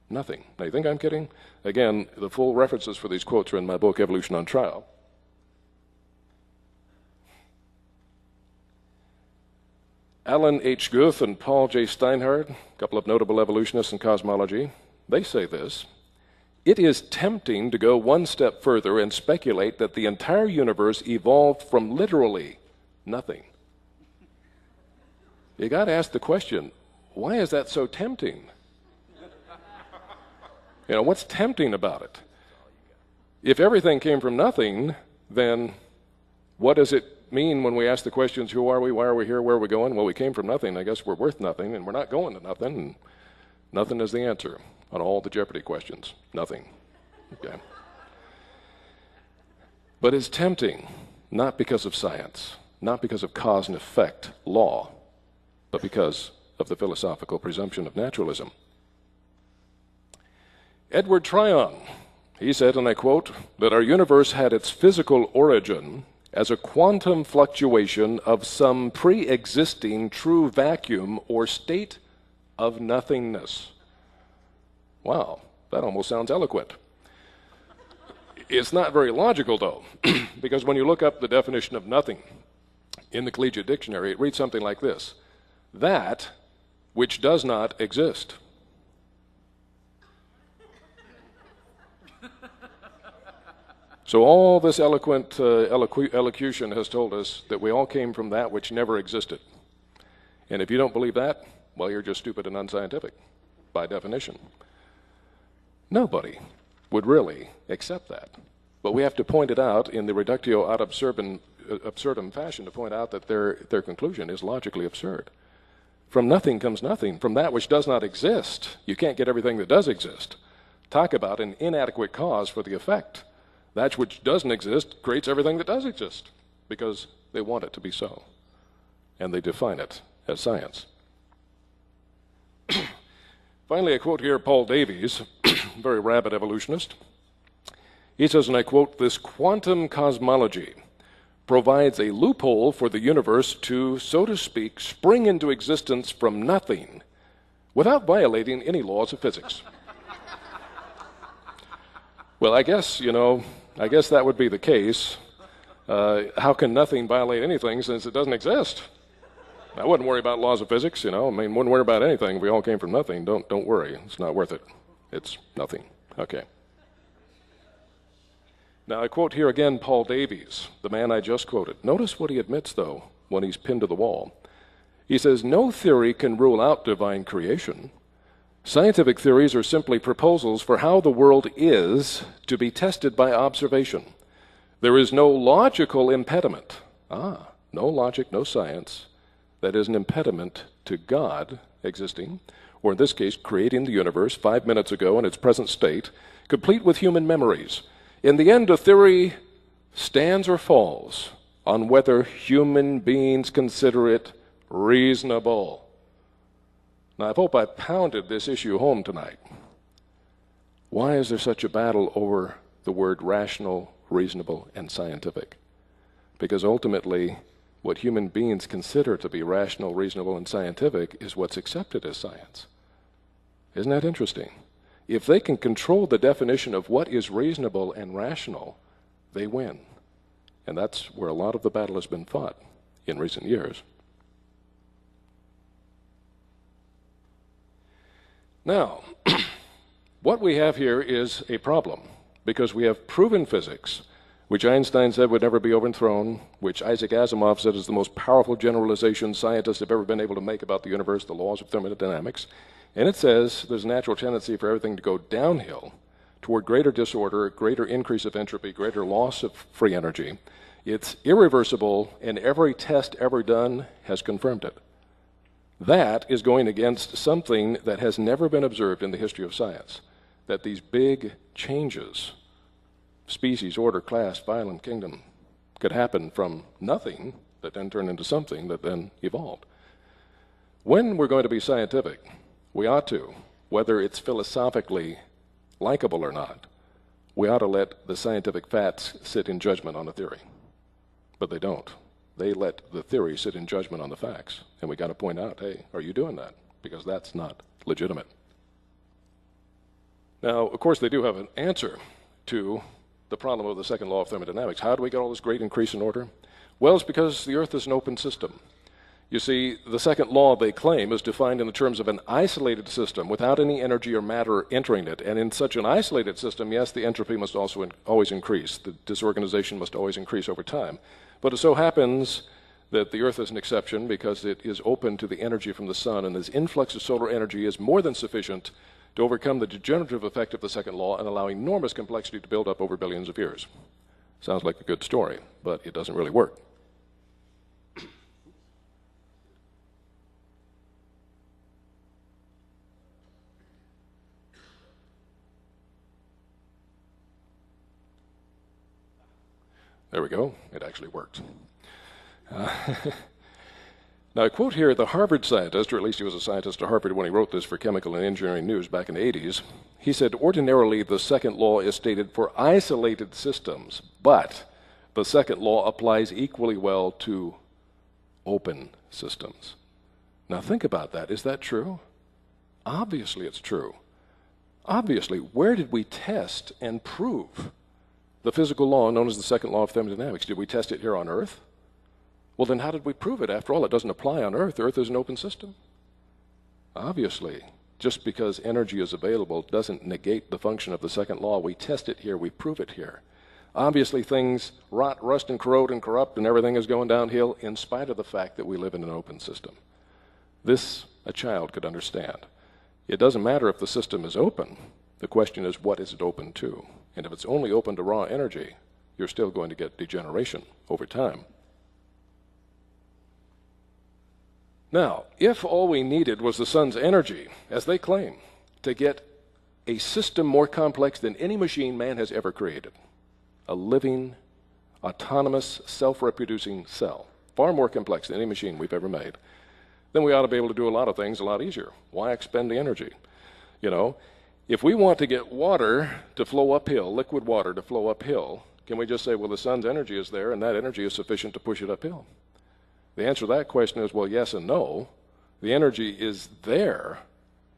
Nothing. Now, you think I'm kidding? Again, the full references for these quotes are in my book, Evolution on Trial. Alan H. Guth and Paul J. Steinhardt, a couple of notable evolutionists in cosmology, they say this: It is tempting to go one step further and speculate that the entire universe evolved from literally nothing. You got to ask the question, why is that so tempting? What's tempting about it? If everything came from nothing, then what does it mean when we ask the questions, who are we, why are we here, where are we going? Well, we came from nothing. I guess we're worth nothing, and we're not going to nothing. And nothing is the answer on all the Jeopardy questions. Nothing. Okay. But it's tempting, not because of science, not because of cause and effect law, but because of the philosophical presumption of naturalism. Edward Tryon, he said, and I quote, that our universe had its physical origin as a quantum fluctuation of some pre-existing true vacuum or state of nothingness. Wow, that almost sounds eloquent. It's not very logical, though, because when you look up the definition of nothing in the Collegiate Dictionary, it reads something like this: that which does not exist. So all this eloquent elocution has told us that we all came from that which never existed. And if you don't believe that, well, you're just stupid and unscientific, by definition. Nobody would really accept that. But we have to point it out in the reductio ad absurdum fashion to point out that their conclusion is logically absurd. From nothing comes nothing. From that which does not exist, you can't get everything that does exist. Talk about an inadequate cause for the effect. That which doesn't exist creates everything that does exist because they want it to be so. And they define it as science. Finally, I quote here Paul Davies, very rabid evolutionist. He says, and I quote, "This quantum cosmology provides a loophole for the universe to, so to speak, spring into existence from nothing without violating any laws of physics." Well, I guess that would be the case. How can nothing violate anything since it doesn't exist? I wouldn't worry about laws of physics, wouldn't worry about anything. We all came from nothing. Don't worry. It's not worth it. It's nothing. Okay. Now, I quote here again Paul Davies, the man I just quoted. Notice what he admits, though, when he's pinned to the wall. He says, "No theory can rule out divine creation. Scientific theories are simply proposals for how the world is to be tested by observation. There is no logical impediment." No logic, no science. That is an impediment to God existing, or in this case, creating the universe 5 minutes ago in its present state, complete with human memories. In the end, a theory stands or falls on whether human beings consider it reasonable. Now, I hope I pounded this issue home tonight. Why is there such a battle over the word rational, reasonable, and scientific? Because ultimately, what human beings consider to be rational, reasonable, and scientific is what's accepted as science. Isn't that interesting? If they can control the definition of what is reasonable and rational, they win. And that's where a lot of the battle has been fought in recent years. Now, what we have here is a problem, because we have proven physics, which Einstein said would never be overthrown, which Isaac Asimov said is the most powerful generalization scientists have ever been able to make about the universe, the laws of thermodynamics. And it says there's a natural tendency for everything to go downhill toward greater disorder, greater increase of entropy, greater loss of free energy. It's irreversible, and every test ever done has confirmed it. That is going against something that has never been observed in the history of science, that these big changes, species, order, class, phylum, kingdom, could happen from nothing that then turned into something that then evolved. When we're going to be scientific, we ought to, whether it's philosophically likable or not, we ought to let the scientific facts sit in judgment on a theory. But they don't. They let the theory sit in judgment on the facts. And we got to point out, hey, are you doing that? Because that's not legitimate. Now, of course, they do have an answer to the problem of the second law of thermodynamics. How do we get all this great increase in order? Well, it's because the Earth is an open system. You see, the second law they claim is defined in the terms of an isolated system without any energy or matter entering it. And in such an isolated system, yes, the entropy must also always increase. The disorganization must always increase over time. But it so happens that the Earth is an exception because it is open to the energy from the sun, and this influx of solar energy is more than sufficient to overcome the degenerative effect of the second law and allow enormous complexity to build up over billions of years. Sounds like a good story, but it doesn't really work. There we go. It actually worked. Now, I quote here the Harvard scientist, or at least he was a scientist at Harvard when he wrote this for Chemical and Engineering News back in the 80s. He said, ordinarily, the second law is stated for isolated systems, but the second law applies equally well to open systems. Now, think about that. Is that true? Obviously, it's true. Obviously, where did we test and prove the physical law known as the second law of thermodynamics? Did we test it here on Earth? Well, then how did we prove it? After all, it doesn't apply on Earth. Earth is an open system. Obviously, just because energy is available doesn't negate the function of the second law. We test it here. We prove it here. Obviously, things rot, rust, and corrode and corrupt, and everything is going downhill in spite of the fact that we live in an open system. This a child could understand. It doesn't matter if the system is open. The question is, what is it open to? And if it's only open to raw energy, you're still going to get degeneration over time. Now, if all we needed was the sun's energy, as they claim, to get a system more complex than any machine man has ever created, a living, autonomous, self-reproducing cell, far more complex than any machine we've ever made, then we ought to be able to do a lot of things a lot easier. Why expend the energy? You know, if we want to get water to flow uphill, liquid water to flow uphill, can we just say, well, the sun's energy is there, and that energy is sufficient to push it uphill? The answer to that question is, well, yes and no. The energy is there,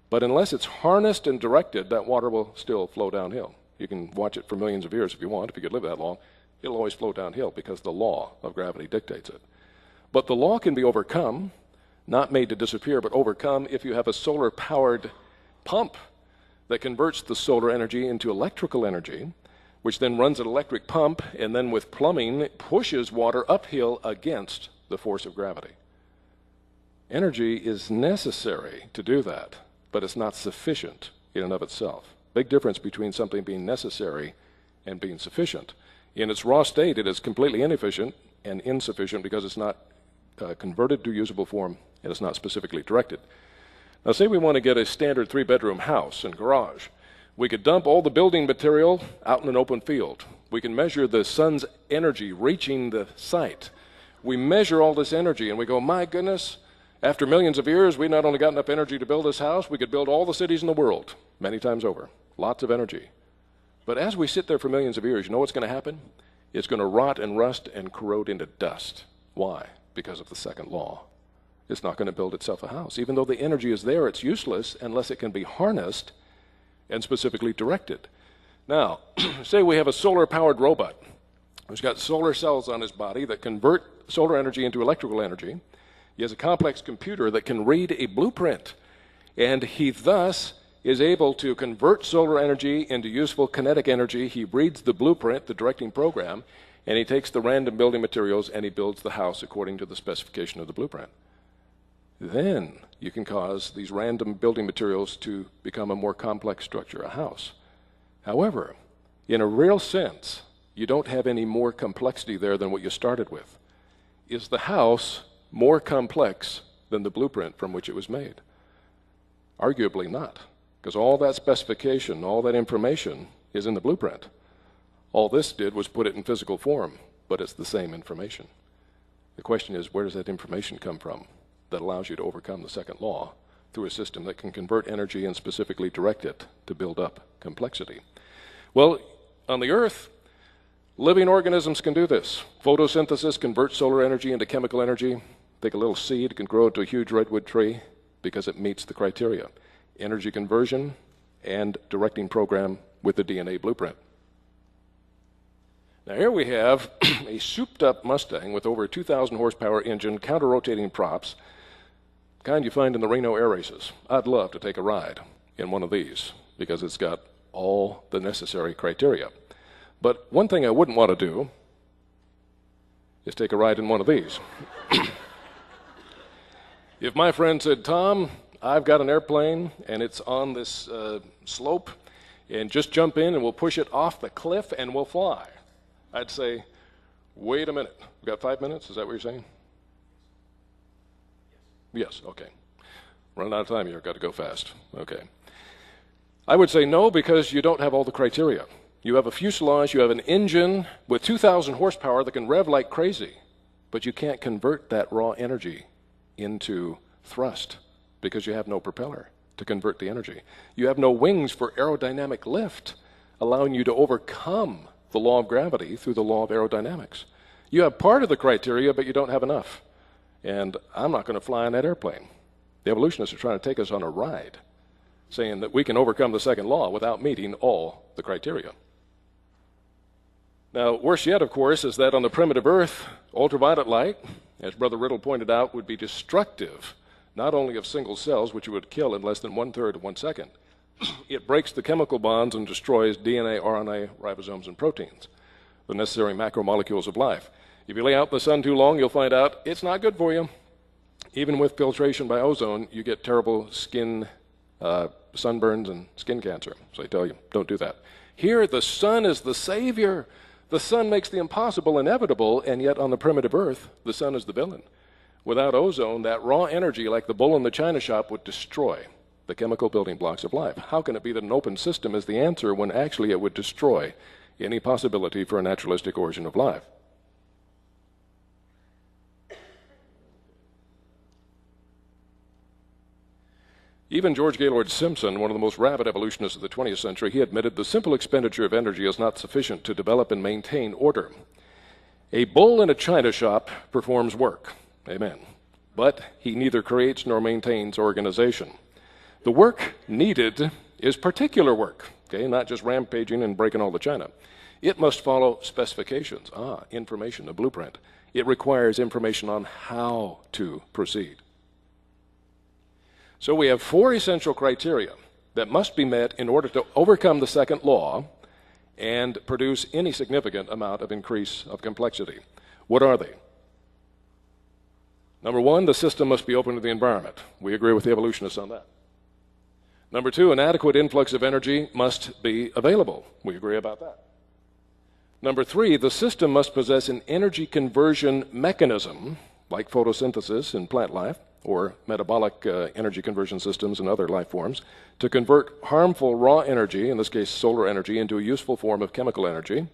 but unless it's harnessed and directed, that water will still flow downhill. You can watch it for millions of years if you want. If you could live that long, it'll always flow downhill because the law of gravity dictates it. But the law can be overcome, not made to disappear, but overcome if you have a solar-powered pump that converts the solar energy into electrical energy, which then runs an electric pump, and then with plumbing pushes water uphill against the force of gravity. Energy is necessary to do that, but it's not sufficient in and of itself. Big difference between something being necessary and being sufficient. In its raw state, it is completely inefficient and insufficient because it's not converted to usable form and it's not specifically directed. Now, say we want to get a standard 3-bedroom house and garage. We could dump all the building material out in an open field. We can measure the sun's energy reaching the site. We measure all this energy and we go, my goodness, after millions of years, we not only got enough energy to build this house, we could build all the cities in the world, many times over. Lots of energy. But as we sit there for millions of years, you know what's going to happen? It's going to rot and rust and corrode into dust. Why? Because of the second law. It's not going to build itself a house. Even though the energy is there, it's useless unless it can be harnessed and specifically directed. Now, say we have a solar-powered robot who's got solar cells on his body that convert solar energy into electrical energy. He has a complex computer that can read a blueprint, and he thus is able to convert solar energy into useful kinetic energy. He reads the blueprint, the directing program, and he takes the random building materials and he builds the house according to the specification of the blueprint. Then you can cause these random building materials to become a more complex structure, a house. However, in a real sense, you don't have any more complexity there than what you started with. Is the house more complex than the blueprint from which it was made? Arguably not, because all that specification, all that information is in the blueprint. All this did was put it in physical form, but it's the same information. The question is, where does that information come from that allows you to overcome the second law through a system that can convert energy and specifically direct it to build up complexity? Well, on the Earth, living organisms can do this. Photosynthesis converts solar energy into chemical energy. Take a little seed, it can grow into a huge redwood tree because it meets the criteria. Energy conversion and directing program with the DNA blueprint. Now here we have a souped-up Mustang with over a 2,000 horsepower engine, counter-rotating props, kind you find in the Reno air races. I'd love to take a ride in one of these because it's got all the necessary criteria. But one thing I wouldn't want to do is take a ride in one of these. If my friend said, Tom, I've got an airplane and it's on this slope, and just jump in and we'll push it off the cliff and we'll fly, I'd say, wait a minute. We've got 5 minutes? Is that what you're saying? Yes, okay. Running out of time here, got to go fast. Okay. I would say no, because you don't have all the criteria. You have a fuselage, you have an engine with 2,000 horsepower that can rev like crazy, but you can't convert that raw energy into thrust because you have no propeller to convert the energy. You have no wings for aerodynamic lift, allowing you to overcome the law of gravity through the law of aerodynamics. You have part of the criteria, but you don't have enough. And I'm not going to fly on that airplane. The evolutionists are trying to take us on a ride, saying that we can overcome the second law without meeting all the criteria. Now, worse yet, of course, is that on the primitive Earth, ultraviolet light, as Brother Riddle pointed out, would be destructive, not only of single cells, which it would kill in less than 1/3 of 1 second. It breaks the chemical bonds and destroys DNA, RNA, ribosomes, and proteins, the necessary macromolecules of life. If you lay out in the sun too long, you'll find out it's not good for you. Even with filtration by ozone, you get terrible skin sunburns and skin cancer. So they tell you, don't do that. Here, the sun is the savior. The sun makes the impossible inevitable, and yet on the primitive Earth, the sun is the villain. Without ozone, that raw energy, like the bull in the china shop, would destroy the chemical building blocks of life. How can it be that an open system is the answer when actually it would destroy any possibility for a naturalistic origin of life? Even George Gaylord Simpson, one of the most rabid evolutionists of the 20th century, he admitted the simple expenditure of energy is not sufficient to develop and maintain order. A bull in a china shop performs work, amen, but he neither creates nor maintains organization. The work needed is particular work, okay, not just rampaging and breaking all the china. It must follow specifications, information, a blueprint. It requires information on how to proceed. So we have 4 essential criteria that must be met in order to overcome the second law and produce any significant amount of increase of complexity. What are they? Number 1, the system must be open to the environment. We agree with the evolutionists on that. Number 2, an adequate influx of energy must be available. We agree about that. Number 3, the system must possess an energy conversion mechanism, like photosynthesis in plant life, or metabolic energy conversion systems in other life forms, to convert harmful raw energy, in this case solar energy, into a useful form of chemical energy.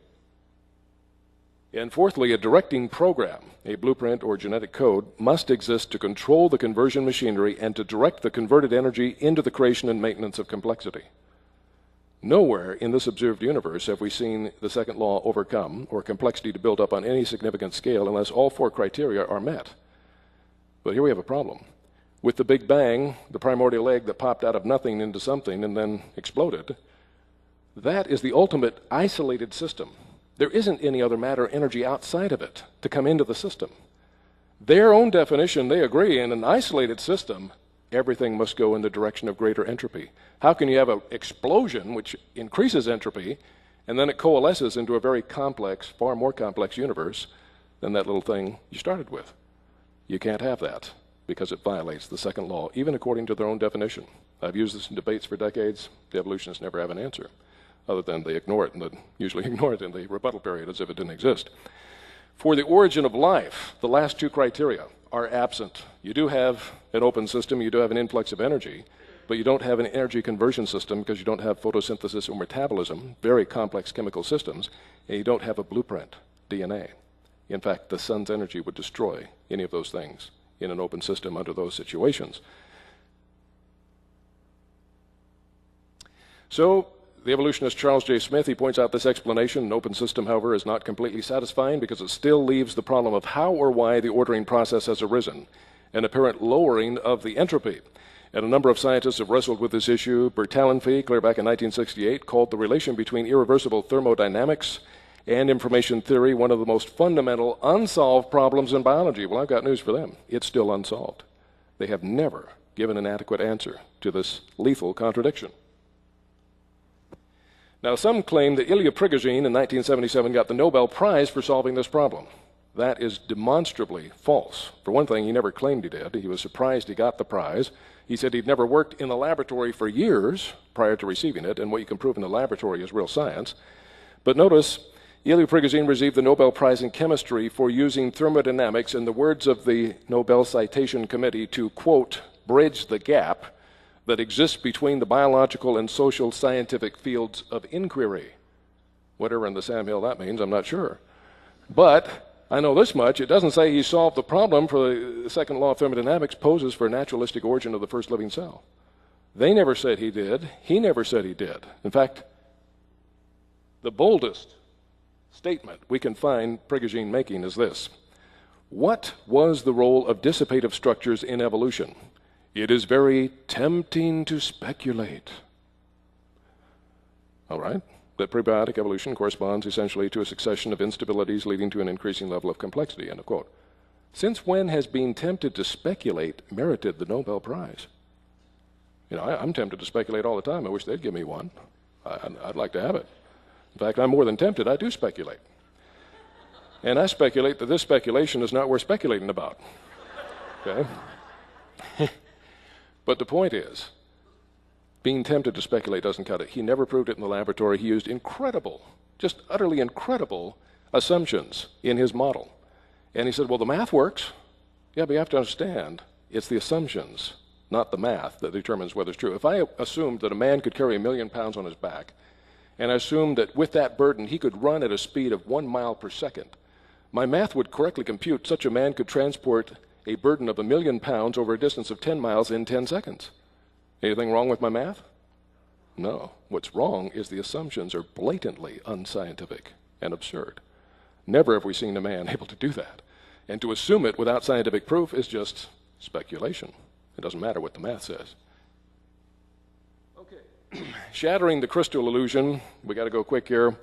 And fourthly, a directing program, a blueprint or genetic code, must exist to control the conversion machinery and to direct the converted energy into the creation and maintenance of complexity. Nowhere in this observed universe have we seen the second law overcome or complexity to build up on any significant scale unless all 4 criteria are met. But here we have a problem. With the Big Bang, the primordial egg that popped out of nothing into something and then exploded, that is the ultimate isolated system. There isn't any other matter or energy outside of it to come into the system. Their own definition, they agree, in an isolated system, everything must go in the direction of greater entropy. How can you have an explosion which increases entropy and then it coalesces into a very complex, far more complex universe than that little thing you started with? You can't have that because it violates the second law, even according to their own definition. I've used this in debates for decades. The evolutionists never have an answer, other than they ignore it, and they usually ignore it in the rebuttal period as if it didn't exist. For the origin of life, the last 2 criteria are absent. You do have an open system, you do have an influx of energy, but you don't have an energy conversion system because you don't have photosynthesis or metabolism, very complex chemical systems, and you don't have a blueprint, DNA. In fact, the sun's energy would destroy any of those things in an open system under those situations. So, the evolutionist Charles J. Smith, he points out this explanation, an open system, however, is not completely satisfying because it still leaves the problem of how or why the ordering process has arisen, an apparent lowering of the entropy. And a number of scientists have wrestled with this issue. Bertalanffy, clear back in 1968, called the relation between irreversible thermodynamics and information theory, one of the most fundamental unsolved problems in biology. Well, I've got news for them. It's still unsolved. They have never given an adequate answer to this lethal contradiction. Now, some claim that Ilya Prigogine in 1977 got the Nobel Prize for solving this problem. That is demonstrably false. For one thing, he never claimed he did. He was surprised he got the prize. He said he'd never worked in the laboratory for years prior to receiving it, and what you can prove in the laboratory is real science. But notice, Ilya Prigogine received the Nobel Prize in Chemistry for using thermodynamics, in the words of the Nobel Citation Committee, to, quote, bridge the gap that exists between the biological and social scientific fields of inquiry. Whatever in the Sam Hill that means, I'm not sure. But I know this much, it doesn't say he solved the problem for the second law of thermodynamics poses for a naturalistic origin of the first living cell. They never said he did. He never said he did. In fact, the boldest statement we can find Prigogine making is this: what was the role of dissipative structures in evolution? It is very tempting to speculate. All right? That prebiotic evolution corresponds essentially to a succession of instabilities leading to an increasing level of complexity, end of quote. Since when has being tempted to speculate merited the Nobel Prize? You know, I'm tempted to speculate all the time. I wish they'd give me one. I'd like to have it. In fact, I'm more than tempted. I do speculate. And I speculate that this speculation is not worth speculating about. Okay? But the point is, being tempted to speculate doesn't cut it. He never proved it in the laboratory. He used incredible, just utterly incredible assumptions in his model. And he said, well, the math works. Yeah, but you have to understand, it's the assumptions, not the math, that determines whether it's true. If I assumed that a man could carry 1,000,000 pounds on his back, and I assumed that with that burden he could run at a speed of 1 mile per second, my math would correctly compute such a man could transport a burden of 1,000,000 pounds over a distance of 10 miles in 10 seconds. Anything wrong with my math? No. What's wrong is the assumptions are blatantly unscientific and absurd. Never have we seen a man able to do that. And to assume it without scientific proof is just speculation. It doesn't matter what the math says. Okay. Shattering the crystal illusion, we got to go quick here.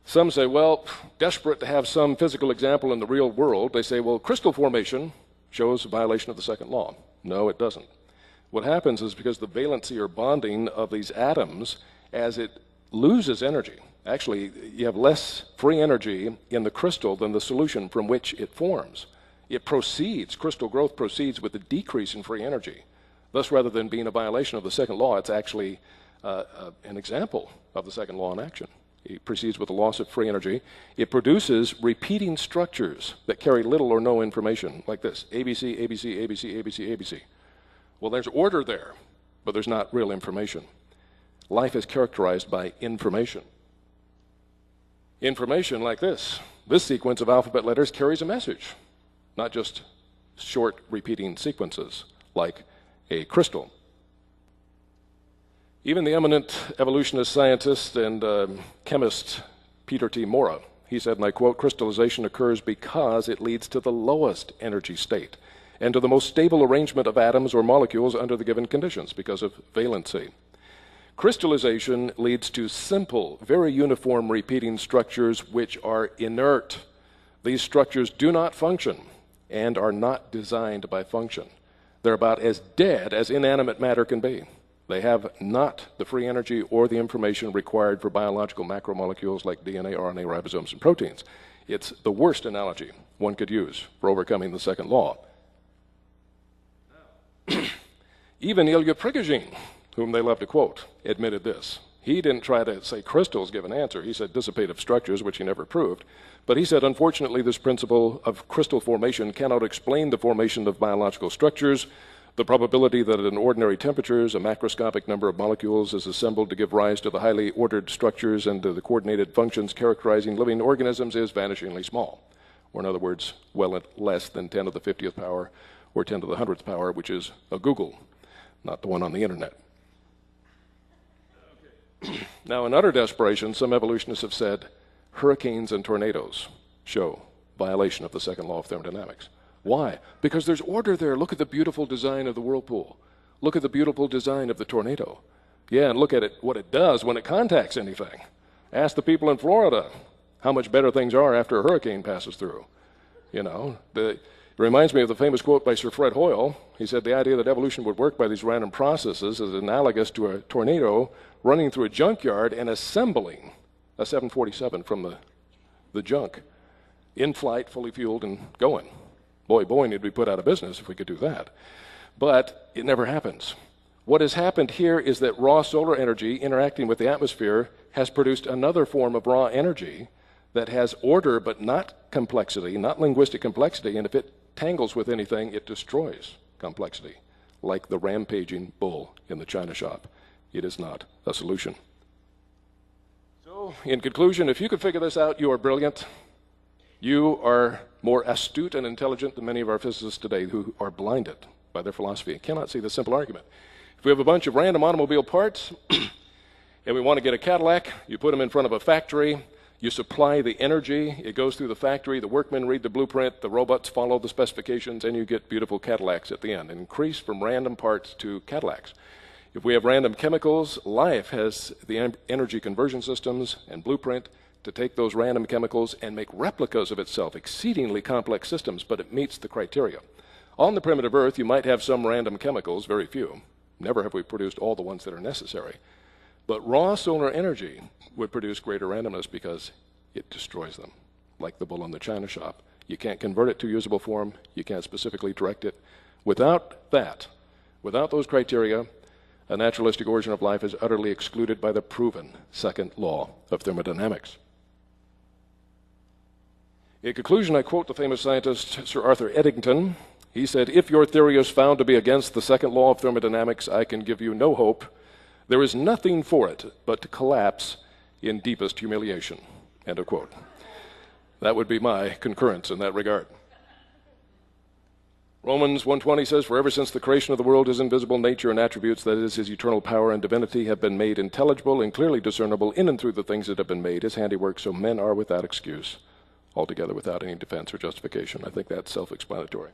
Some say, well, desperate to have some physical example in the real world, they say, well, crystal formation shows a violation of the second law. No, it doesn't. What happens is because the valency or bonding of these atoms, as it loses energy, actually you have less free energy in the crystal than the solution from which it forms. It proceeds, crystal growth proceeds with a decrease in free energy. Thus, rather than being a violation of the second law, it's actually an example of the second law in action. It proceeds with a loss of free energy. It produces repeating structures that carry little or no information, like this: ABC, ABC, ABC, ABC, ABC. Well, there's order there, but there's not real information. Life is characterized by information. Information like this. This sequence of alphabet letters carries a message, not just short repeating sequences like a crystal. Even the eminent evolutionist scientist and chemist Peter T. Mora, he said, and I quote, crystallization occurs because it leads to the lowest energy state and to the most stable arrangement of atoms or molecules under the given conditions because of valency. Crystallization leads to simple, very uniform repeating structures which are inert. These structures do not function and are not designed by function. They're about as dead as inanimate matter can be. They have not the free energy or the information required for biological macromolecules like DNA, RNA, ribosomes, and proteins. It's the worst analogy one could use for overcoming the second law. Even Ilya Prigogine, whom they love to quote, admitted this. He didn't try to say crystals give an answer. He said dissipative structures, which he never proved. But he said, unfortunately, this principle of crystal formation cannot explain the formation of biological structures. The probability that at an ordinary temperatures, a macroscopic number of molecules is assembled to give rise to the highly ordered structures and to the coordinated functions characterizing living organisms is vanishingly small. Or in other words, well less than 10 to the 50th power or 10 to the 100th power, which is a Google, not the one on the internet. Okay. Now, in utter desperation, some evolutionists have said hurricanes and tornadoes show violation of the second law of thermodynamics. Why? Because there's order there. Look at the beautiful design of the whirlpool. Look at the beautiful design of the tornado. Yeah, and look at it, what it does when it contacts anything. Ask the people in Florida. how much better things are after a hurricane passes through. You know, it reminds me of the famous quote by Sir Fred Hoyle. He said the idea that evolution would work by these random processes is analogous to a tornado running through a junkyard and assembling a 747 from the junk, in flight, fully fueled, and going. Boy, Boeing would be put out of business if we could do that. But it never happens. What has happened here is that raw solar energy interacting with the atmosphere has produced another form of raw energy that has order but not complexity, not linguistic complexity, and if it tangles with anything, it destroys complexity, like the rampaging bull in the china shop. It is not a solution. So, in conclusion, if you could figure this out, you are brilliant. You are more astute and intelligent than many of our physicists today who are blinded by their philosophy and cannot see the simple argument. If we have a bunch of random automobile parts and we want to get a Cadillac, you put them in front of a factory, you supply the energy, it goes through the factory, the workmen read the blueprint, the robots follow the specifications, and you get beautiful Cadillacs at the end. Increase from random parts to Cadillacs. If we have random chemicals, life has the energy conversion systems and blueprint to take those random chemicals and make replicas of itself, exceedingly complex systems, but it meets the criteria. On the primitive Earth, you might have some random chemicals, very few. Never have we produced all the ones that are necessary. But raw solar energy would produce greater randomness because it destroys them, like the bull in the china shop. You can't convert it to usable form. You can't specifically direct it. Without that, without those criteria, a naturalistic origin of life is utterly excluded by the proven second law of thermodynamics. In conclusion, I quote the famous scientist Sir Arthur Eddington. He said, "If your theory is found to be against the second law of thermodynamics, I can give you no hope. There is nothing for it but to collapse in deepest humiliation." End of quote. That would be my concurrence in that regard. Romans 1:20 says, "For ever since the creation of the world, his invisible nature and attributes, that is, his eternal power and divinity, have been made intelligible and clearly discernible in and through the things that have been made, his handiwork, so men are without excuse, altogether without any defense or justification." I think that's self-explanatory.